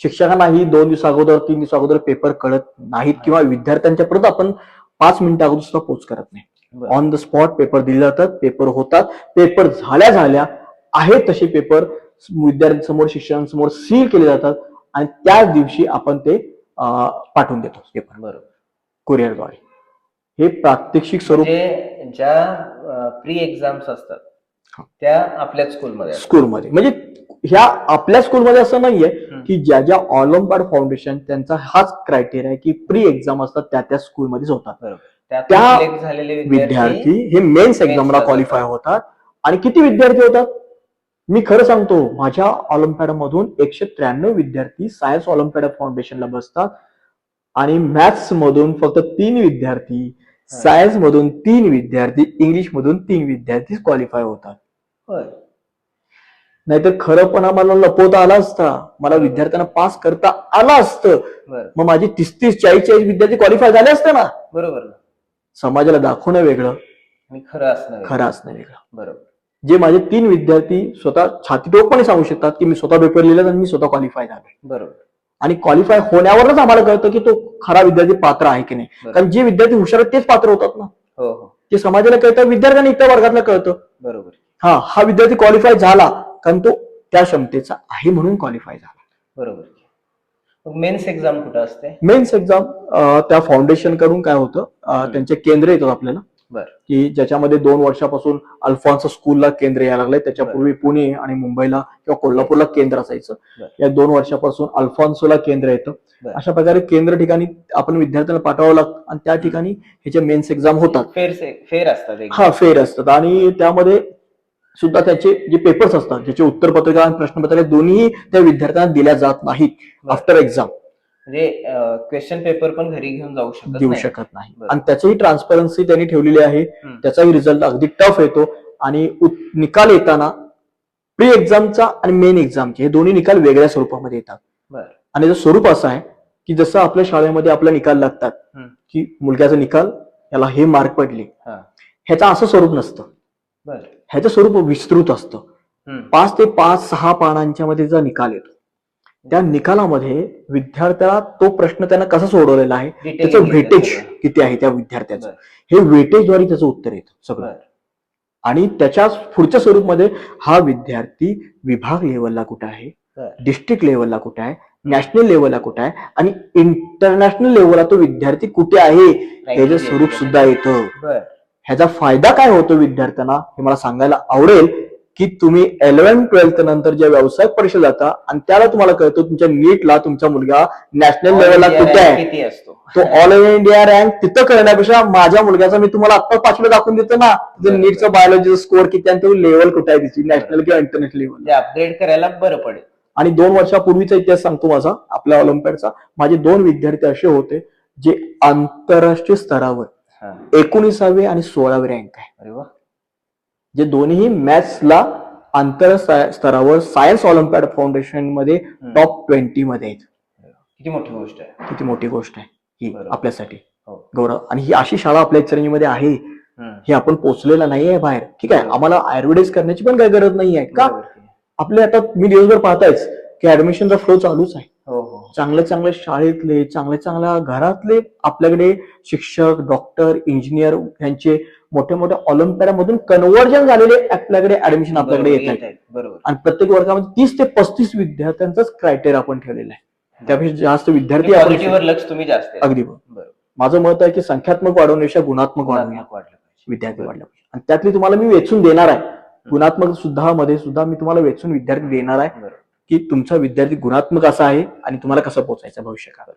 शिक्षकांनाही 2 दिवस अगोदर 3 दिवस अगोदर पेपर कळत नाहीत किंवा विद्यार्थ्यांच्या परत आपण 5 मिनिटं अगोदर सुद्धा पोच करत नाही. ऑन द स्पॉट पेपर दिले जातात, पेपर होतात, पेपर झाल्या आहेत तसे पेपर विद्यार्थ्यांसमोर शिक्षकांसमोर सील केले जातात आणि त्याच दिवशी आपण ते पाठवून देतो पेपर. बरोबर. कुरिअरद्वारे. हे प्रात्यक्षिक स्वरूप ज्या प्री एक्झाम्स असतात त्या आपल्या स्कूलमध्ये म्हणजे ह्या आपल्या स्कूलमध्ये असं नाहीये की ज्या ऑलिम्पियाड फाउंडेशन त्यांचा हाच क्रायटेरिया आहे की प्री एक्झाम असतात त्या स्कूलमध्येच होतात. त्या झालेले विद्यार्थी हे मेन्स एक्झामला क्वालिफाय होतात. आणि किती विद्यार्थी होतात मी खरं सांगतो, माझ्या ऑलिम्पियाड मधून 193 विद्यार्थी सायन्स ऑलिम्पियाड फाउंडेशनला बसतात आणि मॅथ्स मधून फक्त 3 विद्यार्थी, सायन्स मधून 3 विद्यार्थी, इंग्लिश मधून 3 विद्यार्थी क्वालिफाय होतात. नाहीतर खरंपणा मला लपवता आला असता, मला विद्यार्थ्यांना पास करता आला असतं, मग माझे 30-40 विद्यार्थी क्वालिफाय झाले असते ना. बरोबर. समाजाला दाखवणं वेगळं आणि खरं असणं वेगळं. बरोबर. जे माझे 3 विद्यार्थी स्वतः छातीटोकपणे सांगू शकतात की मी स्वतः पेपर लिहिला आणि मी स्वतः क्वालिफाय झालो. बरोबर. आणि क्वालिफाय होण्यावरच आम्हाला कळतं की तो खरा विद्यार्थी पात्र आहे की नाही. कारण जे विद्यार्थी हुशार आहेत तेच पात्र होतात ना. ते समाजाला कळतं, विद्यार्थ्यांना इतर वर्गातला कळतं. बरोबर. हा विद्यार्थी क्वालिफाय झाला कारण तो त्या क्षमतेचा आहे म्हणून क्वालिफाय झाला. बरोबर. मग मेन्स एक्झाम कुठं असते? मेन्स एक्झाम त्या फाउंडेशन कडून काय होतं, त्यांचे केंद्र येतात आपल्याला, बर. की ज्याच्यामध्ये 2 वर्षापासून अल्फॉन्सो स्कूलला केंद्र यायला लागलंय. त्याच्यापूर्वी पुणे आणि मुंबईला किंवा कोल्हापूरला केंद्र असायचं. बर. या 2 वर्षापासून अल्फॉन्सोला केंद्र येतं. बर. अशा प्रकारे केंद्र ठिकाणी आपण विद्यार्थ्यांना पाठवावं लागतं आणि त्या ठिकाणी ह्याचे मेन्स एक्झाम होतात. फेर असतात exam. हा, फेर असतात आणि त्यामध्ये सुद्धा त्याचे जे पेपर्स असतात, ज्याचे उत्तरपत्रिका आणि प्रश्नपत्रिका दोन्ही त्या विद्यार्थ्यांना दिल्या जात नाहीत बर. After exam. म्हणजे क्वेश्चन पेपर पण घरी घेऊन जाऊ शकत देऊ नाही. शकत नाही. बरं. आणि त्याचीही ट्रान्सपरन्सी त्यांनी ठेवलेली आहे. हम्म. त्याचाही रिझल्ट अगदी टफ येतो आणि निकाल येताना प्री एक्झामचा आणि मेन एक्झामचे हे दोन्ही निकाल वेगळ्या स्वरूपामध्ये येतात. बर. आणि त्याचं स्वरूप असं आहे की जसं आपल्या शाळेमध्ये आपला निकाल लागतात हम्म. की मुलग्याचा निकाल, याला हे मार्क पडले, हा. ह्याचं असं स्वरूप नसतं. बर. ह्याचं स्वरूप विस्तृत असतं. हम्म. 5 ते 6 पानांच्या मध्ये जो निकाल येतो, त्या निकालामध्ये विद्यार्थ्याला तो प्रश्न त्यानं कसा सोडवलेला आहे, Detail त्याचं घेतलं वेटेज सगळं. किती आहे त्या विद्यार्थ्याचं, बर. हे वेटेजद्वारे त्याचं उत्तर येतं सगळं. बर. आणि त्याच्या पुढच्या स्वरूपमध्ये हा विद्यार्थी विभाग लेवलला कुठे आहे, बर. डिस्ट्रिक्ट लेवलला कुठे आहे, नॅशनल लेवलला कुठे आहे आणि इंटरनॅशनल लेवलला तो विद्यार्थी कुठे आहे, ह्याचं स्वरूप सुद्धा येतं. बर. ह्याचा फायदा काय होतो विद्यार्थ्यांना हे मला सांगायला आवडेल की तुम्ही 11th-12th नंतर ज्या व्यावसायिक परीक्षा जाता आणि त्याला तुम्हाला कळतं तुमच्या नीटला तुमचा मुलगा नॅशनल लेवलला All कुठे India rank आहे, किती असतो? तो ऑल इंडिया रँक तिथं करण्यापेक्षा माझ्या मुलग्याचा मी तुम्हाला आता 5वीला दाखवून देतो ना, बरोबर. नीटचा बायोलॉजीचा स्कोअर किती आणि तो लेवल कुठे आहे तिची, नॅशनल किंवा इंटरनॅशनल लेवल. ते अपग्रेड करायला बरं पडेल. आणि 2 वर्षापूर्वीचा इतिहास सांगतो माझा आपल्या ऑलिम्पियाडचा. माझे 2 विद्यार्थी असे होते जे आंतरराष्ट्रीय स्तरावर हा. 19वे आणि 16वे रँक आहे, अरे वा. जे दोन्ही मॅथ्सला आंतरराष्ट्रीय स्तरावर सायन्स ऑलिम्पियाड फाउंडेशन मध्ये टॉप 20 मध्ये आहेत. किती मोठी गोष्ट आहे. किती मोठी गोष्ट आहे ही बरोबर. आपल्यासाठी, हो. गौरव. आणि ही अशी शाळा आपल्या इचलकरंजीमध्ये आहे, हम्म. हे आपण पोहोचलेला नाहीये बाहेर. ठीक आहे, बरोबर. आम्हाला ऍडव्हर्टाईज करण्याची पण काही गरज नाहीये का. बरोबर. आपले आता मी दिवसभर पाहतायच की ऍडमिशनचा फ्लो चालूच आहे. हो हो. चांगल्या चांगल्या शाळेतले, चांगल्या चांगल्या घरातले आपल्याकडे शिक्षक, डॉक्टर, इंजिनियर यांचे मोठ्या मोठ्या ऑलिम्पियाडमधून कन्व्हर्जन झालेले आपल्याकडे ऍडमिशन आपल्याकडे बरोबर, येत आहेत. येत आहेत. बरोबर. आणि प्रत्येक वर्गामध्ये 30 ते 35 विद्यार्थ्यांचाच क्रायटेरिया आपण ठेवलेला आहे. त्यापेक्षा जास्त विद्यार्थी आपण क्वालिटीवर लक्ष तुम्ही जास्त आहे. अगदी बरोबर. बरोबर. माझं मत आहे की संख्यात्मक वाढवण्यापेक्षा गुणात्मक वाढवणे गुणात्मक वाढलं पाहिजे. विद्यार्थी वाढले पाहिजे. आणि त्यातली तुम्हाला मी वेचून देणार आहे, गुणात्मक सुद्धा मध्ये सुद्धा मी तुम्हाला वेचून विद्यार्थी देणार आहे बरोबर. की तुमचा विद्यार्थी गुणात्मक असा आहे आणि तुम्हाला कसं पोहोचायचं भविष्यकाळ.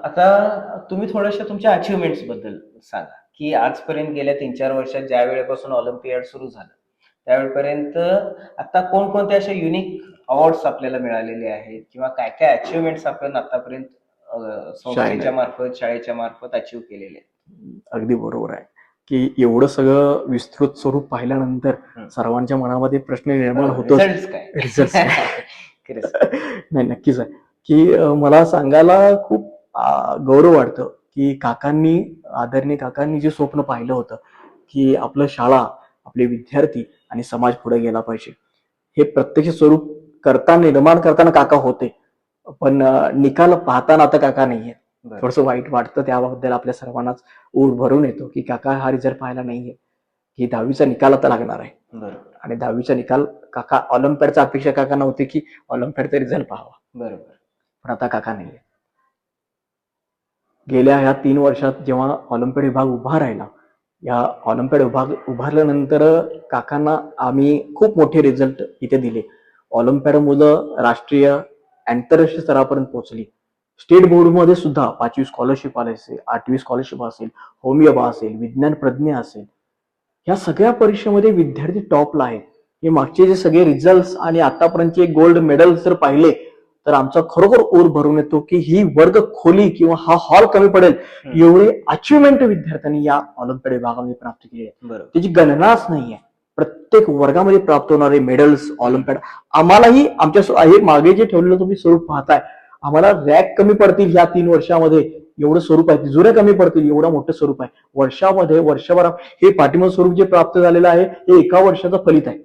आता तुम्ही थोड्याशा तुमच्या अचिव्हमेंट्स बद्दल सांगा की आजपर्यंत गेल्या 3-4 वर्षात ज्या वेळेपासून ऑलिम्पियाड सुरू झालं त्यावेळेपर्यंत आता कोणकोणत्या अशा युनिक अवॉर्ड्स आपल्याला मिळालेले आहेत किंवा काय काय अचिव्हमेंट्स आपण आतापर्यंत संस्थेच्या मार्फत, शाळेच्या मार्फत अचीव्ह केलेले आहेत? अगदी बरोबर आहे की एवढं सगळं विस्तृत स्वरूप पाहिल्यानंतर सर्वांच्या मनामध्ये प्रश्न निर्माण होतो, रिझल्ट्स काय? रिझल्ट खरंच. नाही, नक्कीच आहे की मला सांगायला खूप गौरव वाटतं की काकांनी, आदरणीय काकांनी जे स्वप्न पाहिलं होतं की आपलं शाळा, आपले विद्यार्थी आणि समाज पुढे गेला पाहिजे, हे प्रत्यक्ष स्वरूप निर्माण करताना काका होते, पण निकाल पाहताना आता काका नाहीये. थोडस वाईट वाटतं त्याबद्दल. आपल्या सर्वांनाच ऊर भरून येतो की काका हा रिझल्ट पाहायला नाहीये, की 10वीचा निकाल आता लागणार आहे. बरोबर. आणि 10वीचा निकाल काका, ऑलिम्पियाडचा अपेक्षा काका नव्हती की ऑलिम्पियाडचा रिझल्ट पाहावा, बरोबर. पण आता काका नाहीये. गेल्या ह्या 3 वर्षात जेव्हा ऑलिम्पियाड विभाग उभा राहिला, या ऑलिम्पियाड विभाग उभारल्यानंतर काकांना आम्ही खूप मोठे रिझल्ट इथे दिले. ऑलिम्पियाड मुलं राष्ट्रीय, आंतरराष्ट्रीय स्तरापर्यंत पोहोचली. स्टेट बोर्डमध्ये सुद्धा 5वी स्कॉलरशिप असेल, 8वी स्कॉलरशिप असेल, होमिओबा असेल, विज्ञान प्रज्ञ असेल, या सगळ्या परीक्षेमध्ये विद्यार्थी टॉपला आहेत. हे मागचे जे सगळे रिझल्ट आणि आतापर्यंतचे गोल्ड मेडल जर पाहिले तर आमचा खरोखर ओर भरून येतो की ही वर्ग खोली किंवा हा हॉल कमी पडेल एवढे अचिव्हमेंट विद्यार्थ्यांनी या ऑलिम्पियाड विभागामध्ये प्राप्त केली आहे. त्याची गणनाच नाहीये. प्रत्येक वर्गामध्ये प्राप्त होणारे मेडल्स ऑलिम्पियाड, आम्हालाही आमच्या मागे जे ठेवलेलं तुम्ही स्वरूप पाहताय, आम्हाला रँक कमी पडतील या 3 वर्षामध्ये एवढं स्वरूप आहे, तिजोऱ्या कमी पडतील एवढं मोठं स्वरूप आहे. वर्षभरात हे पाठिंबा स्वरूप जे प्राप्त झालेलं आहे हे एका वर्षाचं फलित आहे.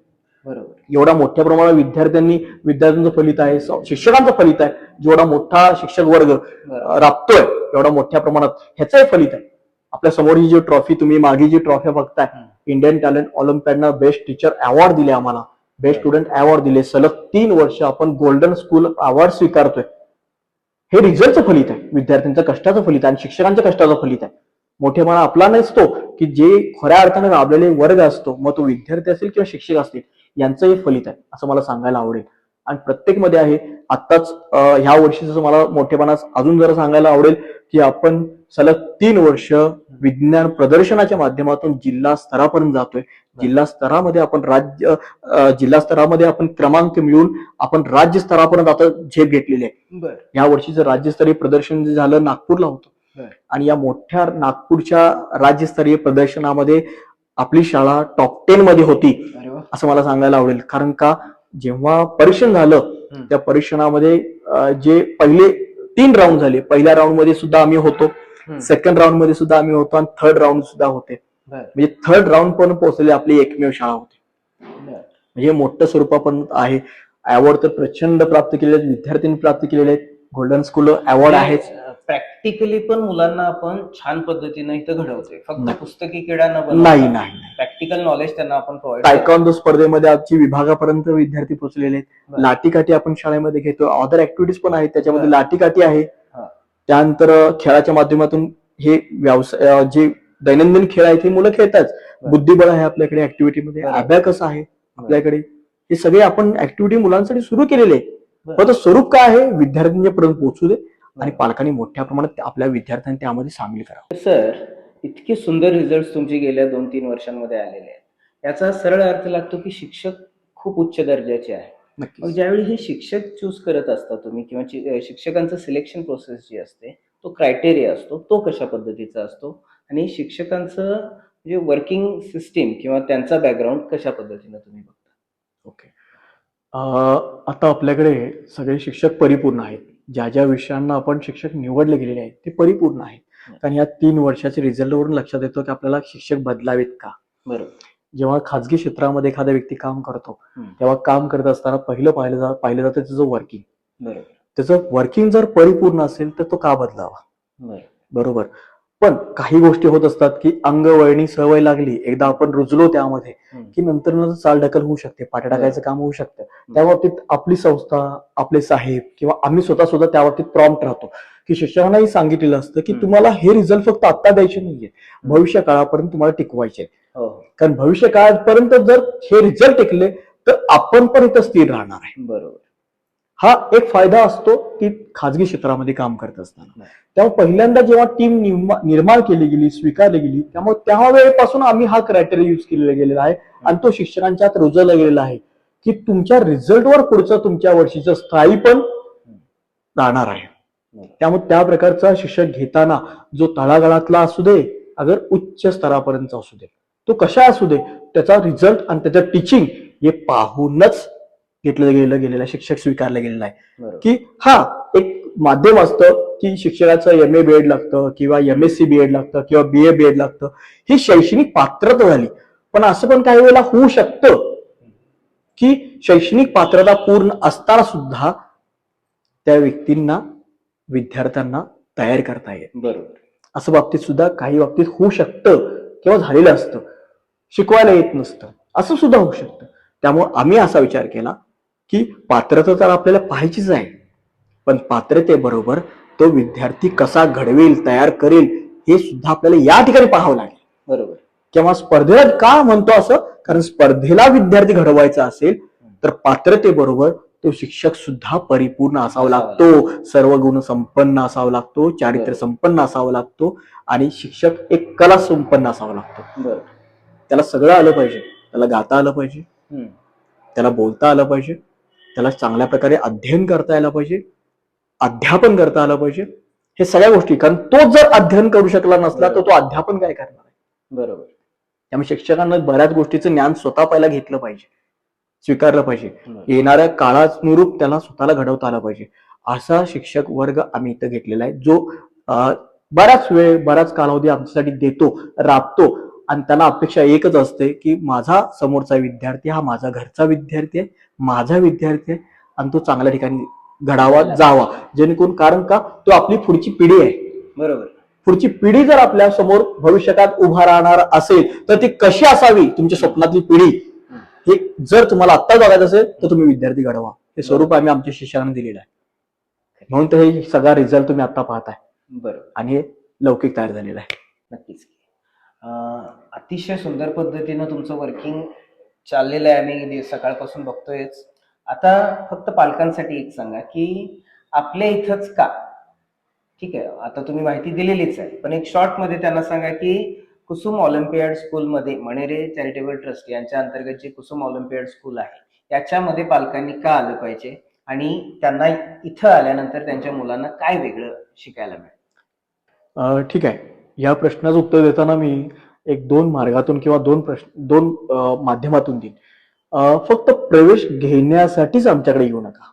बरोबर. एवढा मोठ्या प्रमाणात विद्यार्थ्यांचं फलित आहे, शिक्षकांचं फलित आहे. जेवढा मोठा शिक्षक वर्ग राबतोय एवढा मोठ्या प्रमाणात ह्याचंही फलित आहे. आपल्या समोर ही जी ट्रॉफी, तुम्ही मागे जी ट्रॉफी बघताय, इंडियन टॅलेंट ऑलिम्पियाडनं बेस्ट टीचर अवॉर्ड दिले आम्हाला, बेस्ट स्टुडंट अवॉर्ड दिले, सलग 3 वर्ष आपण गोल्डन स्कूल अवॉर्ड स्वीकारतोय. हे रिझल्टचं फलित आहे, विद्यार्थ्यांच्या कष्टाचं फलित आहे आणि शिक्षकांच्या कष्टाचं फलित आहे. मोठेपणा आपला नसतो की जे खऱ्या अर्थाने राबलेले वर्ग असतो, मग तो विद्यार्थी असेल किंवा शिक्षक असतील, यांचं हे फलित आहे असं मला सांगायला आवडेल. आणि प्रत्येक मध्ये आहे. आत्ताच ह्या वर्षीचं मला मोठेपणा अजून जरा सांगायला आवडेल की आपण सलग 3 वर्ष विज्ञान प्रदर्शनाच्या माध्यमातून जिल्हा स्तरापर्यंत जातोय. जिल्हा स्तरामध्ये आपण क्रमांक मिळून आपण राज्य स्तरापर्यंत आता झेप घेतलेली आहे. या वर्षीचं राज्यस्तरीय प्रदर्शन जे झालं नागपूरला होतं आणि या मोठ्या नागपूरच्या राज्यस्तरीय प्रदर्शनामध्ये आपली शाळा टॉप 10 मध्ये होती असं मला सांगायला आवडेल. कारण का जेव्हा परीक्षण झालं त्या परीक्षणामध्ये जे पहिले 3 राऊंड झाले, पहिल्या राऊंड मध्ये सुद्धा आम्ही होतो, सेकंड राऊंड मध्ये सुद्धा आम्ही होतो आणि थर्ड राऊंड सुद्धा होते. म्हणजे थर्ड राऊंड पण पोहोचलेली आपली एकमेव शाळा होती. म्हणजे मोठ्या स्वरूपापर्यंत आहे. अवॉर्ड तर प्रचंड प्राप्त केलेले आहेत, विद्यार्थ्यांनी प्राप्त केलेले आहेत. गोल्डन स्कूल अवॉर्ड आहेच. प्रॅक्टिकली पण मुलांना आपण छान पद्धतीने इथं घडवतोय, फक्त पुस्तकी किडा नाही. प्रॅक्टिकल नॉलेज त्यांना आपण प्रोव्हाइड. तायक्वांदो स्पर्धेमध्ये आमची विभागापर्यंत विद्यार्थी पोहोचलेले आहेत. लाठीकाठी आपण शाळेमध्ये घेतो, अदर ऍक्टिव्हिटीज पण आहेत, त्याच्यामध्ये लाठीकाठी आहे. त्यानंतर खेळाच्या माध्यमातून हे व्यवसाय जे दैनंदिन खेळ आहेत हे मुलं खेळतात. बुद्धिबळ आहे आपल्याकडे ऍक्टिव्हिटीमध्ये, अबॅकस आहे आपल्याकडे. हे सगळे आपण ऍक्टिव्हिटी मुलांसाठी सुरू केलेले आहेत. फक्त स्वरूप काय आहे, विद्यार्थ्यांच्या पर्यंत पोहोचू दे आणि पालकांनी मोठ्या प्रमाणात आपल्या विद्यार्थ्यांनी त्यामध्ये सामील करावं. सर, इतके सुंदर रिझल्ट तुमचे गेल्या 2-3 वर्षांमध्ये आलेले आहेत. याचा सरळ अर्थ लागतो की शिक्षक खूप उच्च दर्जाचे आहे. मग ज्यावेळी हे शिक्षक चूज करत असता तुम्ही किंवा शिक्षकांचं सिलेक्शन प्रोसेस जी असते, तो क्रायटेरिया असतो, तो कशा पद्धतीचा असतो आणि शिक्षकांचं जे वर्किंग सिस्टीम किंवा त्यांचा बॅकग्राऊंड कशा पद्धतीने तुम्ही बघता? ओके, आता आपल्याकडे सगळे शिक्षक परिपूर्ण आहेत. ज्या विषयांना आपण शिक्षक निवडले गेलेले आहेत ते परिपूर्ण आहेत. कारण या 3 वर्षाच्या रिझल्टवरून लक्षात येतो की आपल्याला शिक्षक बदलावेत का. बरोबर. जेव्हा खाजगी क्षेत्रामध्ये एखादा व्यक्ती काम करतो तेव्हा काम करत असताना पहिलं पाहिलं जातं त्याचं वर्किंग. बरोबर. त्याचं वर्किंग जर परिपूर्ण असेल तर तो का बदलावा. बरोबर. पण काही गोष्टी होत असतात की अंगवळणी सवय लागली, एकदा आपण रुजलो त्यामध्ये की नंतर चाल ढकल होऊ शकते, पाट्या टाकायचं काम होऊ शकतं. त्या बाबतीत आपली संस्था, आपले साहेब किंवा आम्ही स्वतः सुद्धा त्या बाबतीत प्रॉम्प्ट राहतो की शिक्षकांनाही सांगितलेलं असतं की तुम्हाला हे रिझल्ट फक्त आता द्यायचे नाहीये, भविष्य काळापर्यंत तुम्हाला टिकवायचे. कारण भविष्य काळापर्यंत जर हे रिझल्ट टिकले तर आपण पण इथं स्थिर राहणार आहे. बरोबर. हा एक फायदा असतो की खाजगी क्षेत्रामध्ये काम करत असताना. त्यामुळे पहिल्यांदा जेव्हा टीम निर्माण केली गेली, स्वीकारली गेली, त्यामुळे त्या वेळेपासून आम्ही हा क्रायटेरिया युज केलेला गेलेला आहे आणि तो शिक्षकांच्या आत रुजवला गेलेला आहे की तुमच्या रिझल्टवर पुढचं तुमच्या वर्षीचं स्थायी पण राहणार आहे. त्यामुळे त्या प्रकारचा शिक्षक घेताना जो तळागाळातला असू दे, अगर उच्च स्तरापर्यंत असू दे, तो कशा असू दे, त्याचा रिझल्ट आणि त्याचं टीचिंग हे पाहूनच घेतलं गेलेलं शिक्षक स्वीकारलं गेलेलं आहे. की हा एक माध्यम असतं की शिक्षकाचं MA BEd लागतं किंवा MSc BEd लागतं किंवा BA BEd लागतं, ही शैक्षणिक पात्रता झाली. पण असं पण काही वेळेला होऊ शकतं की शैक्षणिक पात्रता पूर्ण असताना सुद्धा त्या व्यक्तींना, विद्यार्थ्यांना तयार करता येत. बरोबर. असं बाबतीत सुद्धा काही बाबतीत होऊ शकतं किंवा झालेलं असतं, शिकवायला येत नसतं, असं सुद्धा होऊ शकतं. त्यामुळे आम्ही असा विचार केला की पात्रता तर आपल्याला पाहायचीच आहे, पण पात्रतेबरोबर तो विद्यार्थी कसा घडवेल, तयार करेल हे सुद्धा आपल्याला या ठिकाणी पाहावं लागेल. बरोबर. किंवा स्पर्धेला का म्हणतो असं, कारण स्पर्धेला विद्यार्थी घडवायचा असेल तर पात्रतेबरोबर तो शिक्षक सुद्धा परिपूर्ण असावा लागतो, सर्व गुण संपन्न असावा लागतो, चारित्र्य संपन्न असावा लागतो आणि शिक्षक एक कला संपन्न असावा लागतो. बरोबर. त्याला सगळं आलं पाहिजे, त्याला गाता आलं पाहिजे, त्याला बोलता आलं पाहिजे, त्याला चांगल्या प्रकारे अध्ययन करता आलं पाहिजे, अध्यापन करता आलं पाहिजे, हे सगळ्या गोष्टी. कारण तो जर अध्ययन करू शकला नसला तर तो अध्यापन काय करणार आहे. बरोबर. त्यामुळे शिक्षकांना बऱ्याच गोष्टीचं ज्ञान स्वतः पहिला घेतलं पाहिजे, स्वीकारलं पाहिजे, येणाऱ्या काळानुरूप त्याला स्वतःला घडवता आलं पाहिजे. असा शिक्षक वर्ग आम्ही इथं घेतलेला आहे जो बराच कालावधी आमच्यासाठी देतो, राबतो आणि त्याला अपेक्षा एकच असते की माझा समोरचा विद्यार्थी हा माझा घरचा विद्यार्थी आहे, माझा विद्यार्थी आहे आणि तो चांगल्या ठिकाणी घडावा जावा, जेणेकरून, कारण का तो आपली पुढची पिढी आहे. बरोबर. पुढची पिढी जर आपल्या समोर भविष्यात उभा राहणार असेल तर ती कशी असावी, तुमच्या स्वप्नातली पिढी हे जर तुम्हाला आत्ता बघायचं असेल तर तुम्ही विद्यार्थी घडवा, हे स्वरूप आम्ही आमच्या शिष्यांना दिलेलं आहे. म्हणून तर हे सगळा रिझल्ट तुम्ही आता पाहताय बरोबर. आणि हे लौकिक तयार झालेलं आहे. नक्कीच. अतिशय सुंदर पद्धतीनं तुमचं वर्किंग चाललेलं आहे, आम्ही सकाळपासून बघतोयच. आता फक्त पालकांसाठी एक सांगा की आपल्या इथंच का, ठीक आहे आता तुम्ही माहिती दिलेलीच आहे, पण एक शॉर्ट मध्ये त्यांना सांगा की कुसुम ऑलिम्पियाड स्कूलमध्ये मणेरे चॅरिटेबल ट्रस्ट यांच्या अंतर्गत जे कुसुम ऑलिम्पियाड स्कूल आहे याच्यामध्ये पालकांनी का आलं पाहिजे आणि त्यांना इथं आल्यानंतर त्यांच्या मुलांना काय वेगळं शिकायला मिळेल. ठीक आहे, या प्रश्नाचं उत्तर देताना मी एक 2 मार्गातून किंवा 2 माध्यमातून देईन. फक्त प्रवेश घेण्यासाठीच आमच्याकडे येऊ नका.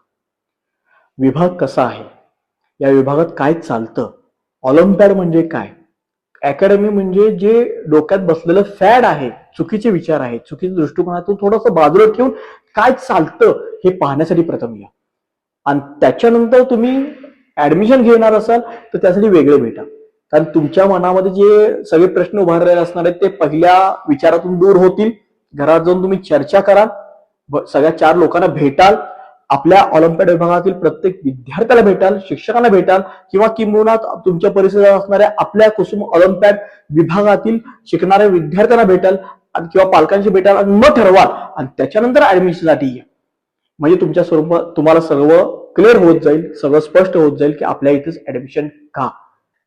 विभाग कसा आहे, या विभागात काय चालतं, ऑलिम्पियाड म्हणजे काय, अकॅडमी म्हणजे जे डोक्यात बसलेलं फॅड आहे, चुकीचे विचार आहेत, चुकीच्या दृष्टिकोनातून थोडंसं बाजूला ठेवून काय चालतं हे पाहण्यासाठी प्रथम या. आणि त्याच्यानंतर तुम्ही ऍडमिशन घेणार असाल तर त्यासाठी वेगळे भेटा. कारण तुमच्या मनामध्ये जे सगळे प्रश्न उभारलेले असणार आहेत ते पहिल्या विचारातून दूर होतील. घरात जाऊन तुम्ही चर्चा कराल, सगळ्या 4 लोकांना भेटाल, आपल्या ऑलिम्पियाड विभागातील प्रत्येक विद्यार्थ्याला भेटाल, शिक्षकांना भेटाल किंवा किंबहुना तुमच्या परिसरात असणाऱ्या आपल्या कुसुम ऑलिम्पियाड विभागातील शिकणाऱ्या विद्यार्थ्यांना भेटाल किंवा पालकांशी भेटाल आणि मग ठरवाल आणि त्याच्यानंतर ऍडमिशनसाठी या. म्हणजे तुमच्या स्वरूपात तुम्हाला सर्व क्लिअर होत जाईल, सगळं स्पष्ट होत जाईल की आपल्या इथेच ऍडमिशन का.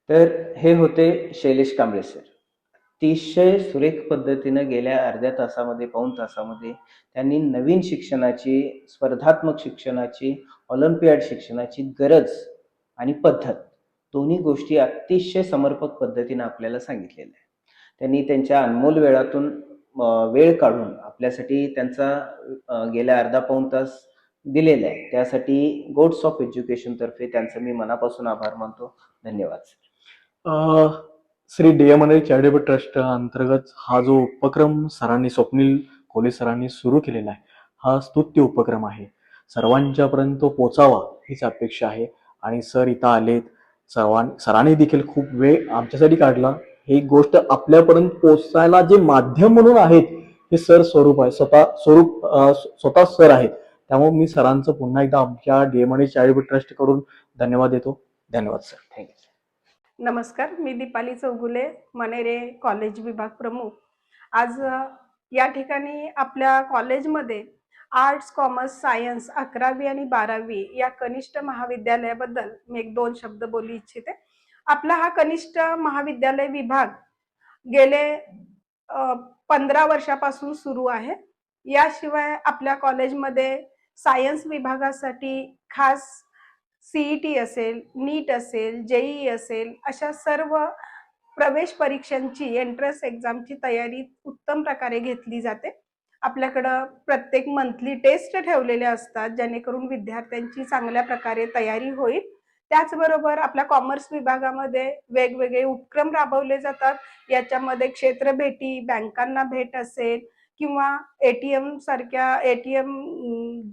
तर हे होते शैलेश कांबळे सर. अतिशय सुरेख पद्धतीनं गेल्या अर्ध्या तासामध्ये, पाऊण तासामध्ये त्यांनी नवीन शिक्षणाची, स्पर्धात्मक शिक्षणाची, ऑलिम्पियाड शिक्षणाची गरज आणि पद्धत दोन्ही गोष्टी अतिशय समर्पक पद्धतीनं आपल्याला सांगितलेल्या आहे. त्यांनी त्यांच्या अनमोल वेळातून वेळ काढून आपल्यासाठी त्यांचा गेल्या अर्धा पाऊण तास दिलेला आहे. त्यासाठी गोड्स ऑफ एज्युकेशन तर्फे त्यांचं मी मनापासून आभार मानतो. धन्यवाद sir. Shri Manere charitable trust अंतर्गत हा जो उपक्रम सरांनी, स्वप्नील कोले सरांनी सुरू केलेला आहे, हा स्तुत्य उपक्रम आहे. सर्वांच्यापर्यंत तो पोचावा हीच अपेक्षा आहे. आणि सर इथं आलेत, सरांनी देखील खूप वेळ आमच्यासाठी काढला. ही गोष्ट आपल्यापर्यंत पोचायला जे माध्यम म्हणून आहेत हे सर स्वरूप आहे, स्वतः सर आहेत. त्यामुळे मी सरांचं पुन्हा एकदा आमच्या मणेरे चॅरिटेबल ट्रस्ट कडून धन्यवाद देतो. धन्यवाद सर. थँक्यू. नमस्कार, मी दीपाली चौगुले, मणेरे कॉलेज विभाग प्रमुख. आज या ठिकाणी आपल्या कॉलेजमध्ये आर्ट्स, कॉमर्स, सायन्स 11वी आणि 12वी या कनिष्ठ महाविद्यालयाबद्दल मी 1-2 शब्द बोलू इच्छिते. आपला हा कनिष्ठ महाविद्यालय विभाग गेले 15 वर्षापासून सुरू आहे. याशिवाय आपल्या कॉलेजमध्ये सायन्स विभागासाठी खास सीईटी असेल, नीट असेल, जेईई असेल, अशा सर्व प्रवेश परीक्षांची, एंट्रन्स एक्झामची तयारी उत्तम प्रकारे घेतली जाते. आपल्याकडं प्रत्येक मंथली टेस्ट ठेवलेल्या असतात जेणेकरून विद्यार्थ्यांची चांगल्या प्रकारे तयारी होईल. त्याचबरोबर आपल्या कॉमर्स विभागामध्ये वेगवेगळे उपक्रम राबवले जातात. याच्यामध्ये क्षेत्र भेटी, बँकांना भेट असेल किंवा एटीएम सारख्या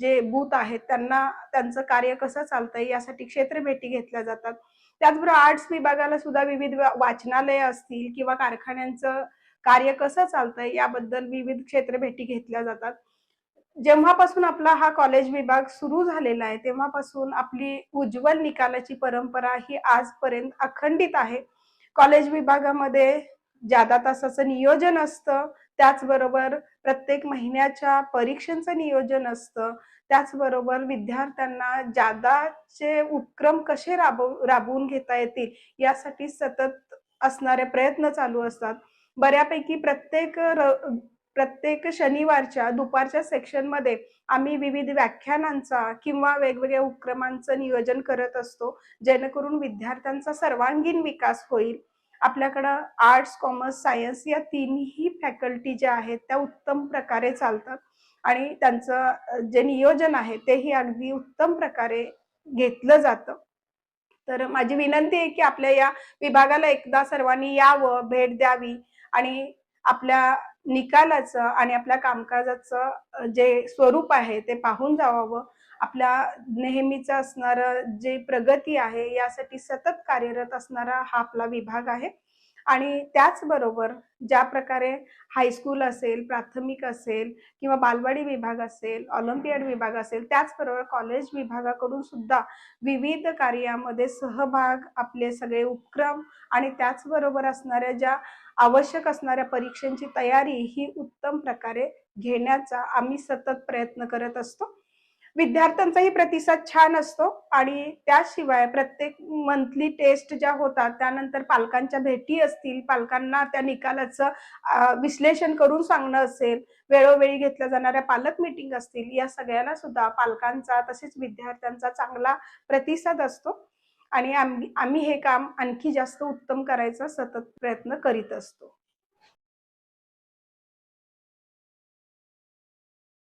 जे बूथ आहेत त्यांना त्यांचं कार्य कसं चालतंय यासाठी क्षेत्र भेटी घेतल्या जातात. त्याचबरोबर आर्ट्स विभागाला सुद्धा विविध वाचनालय असतील किंवा कारखान्यांचं कार्य कसं चालतंय याबद्दल विविध क्षेत्र भेटी घेतल्या जातात. जेव्हापासून आपला हा कॉलेज विभाग सुरू झालेला आहे तेव्हापासून आपली उज्ज्वल निकालाची परंपरा ही आजपर्यंत अखंडित आहे. कॉलेज विभागामध्ये जादा तासाचं नियोजन असतं, त्याचबरोबर प्रत्येक महिन्याच्या परीक्षांचं नियोजन असतं, त्याचबरोबर विद्यार्थ्यांना जादाचे उपक्रम कसे राबवून घेता येतील यासाठी सतत असणारे प्रयत्न चालू असतात. बऱ्यापैकी प्रत्येक शनिवारच्या दुपारच्या सेक्शनमध्ये आम्ही विविध व्याख्यानांचा किंवा वेगवेगळ्या उपक्रमांचं नियोजन करत असतो जेणेकरून विद्यार्थ्यांचा सर्वांगीण विकास होईल. आपल्याकडं आर्ट्स, कॉमर्स, सायन्स या तिन्ही फॅकल्टी ज्या आहेत त्या उत्तम प्रकारे चालतात आणि त्यांचं जे नियोजन आहे तेही अगदी उत्तम प्रकारे घेतलं जातं. तर माझी विनंती आहे की आपल्या या विभागाला एकदा सर्वांनी यावं, भेट द्यावी आणि आपल्या निकालाचं आणि आपल्या कामकाजाचं जे स्वरूप आहे ते पाहून जावावं. आपल्या नेहमीचं असणारं जे प्रगती आहे यासाठी सतत कार्यरत असणारा हा आपला विभाग आहे. आणि त्याचबरोबर ज्या प्रकारे हायस्कूल असेल, प्राथमिक असेल किंवा बालवाडी विभाग असेल, ऑलिम्पियाड विभाग असेल, त्याचबरोबर कॉलेज विभागाकडून सुद्धा विविध कार्यामध्ये सहभाग, आपले सगळे उपक्रम आणि त्याचबरोबर असणाऱ्या ज्या आवश्यक असणाऱ्या परीक्षांची तयारी ही उत्तम प्रकारे घेण्याचा आम्ही सतत प्रयत्न करत असतो. विद्यार्थ्यांचाही प्रतिसाद छान असतो आणि त्याशिवाय प्रत्येक मंथली टेस्ट ज्या होतात त्यानंतर पालकांच्या भेटी असतील, पालकांना त्या निकालाचं विश्लेषण करून सांगणं असेल, वेळोवेळी घेतल्या जाणाऱ्या पालक मीटिंग असतील, या सगळ्याला सुद्धा पालकांचा तसेच विद्यार्थ्यांचा चांगला प्रतिसाद असतो आणि आम्ही हे काम आणखी जास्त उत्तम करायचा सतत प्रयत्न करीत असतो.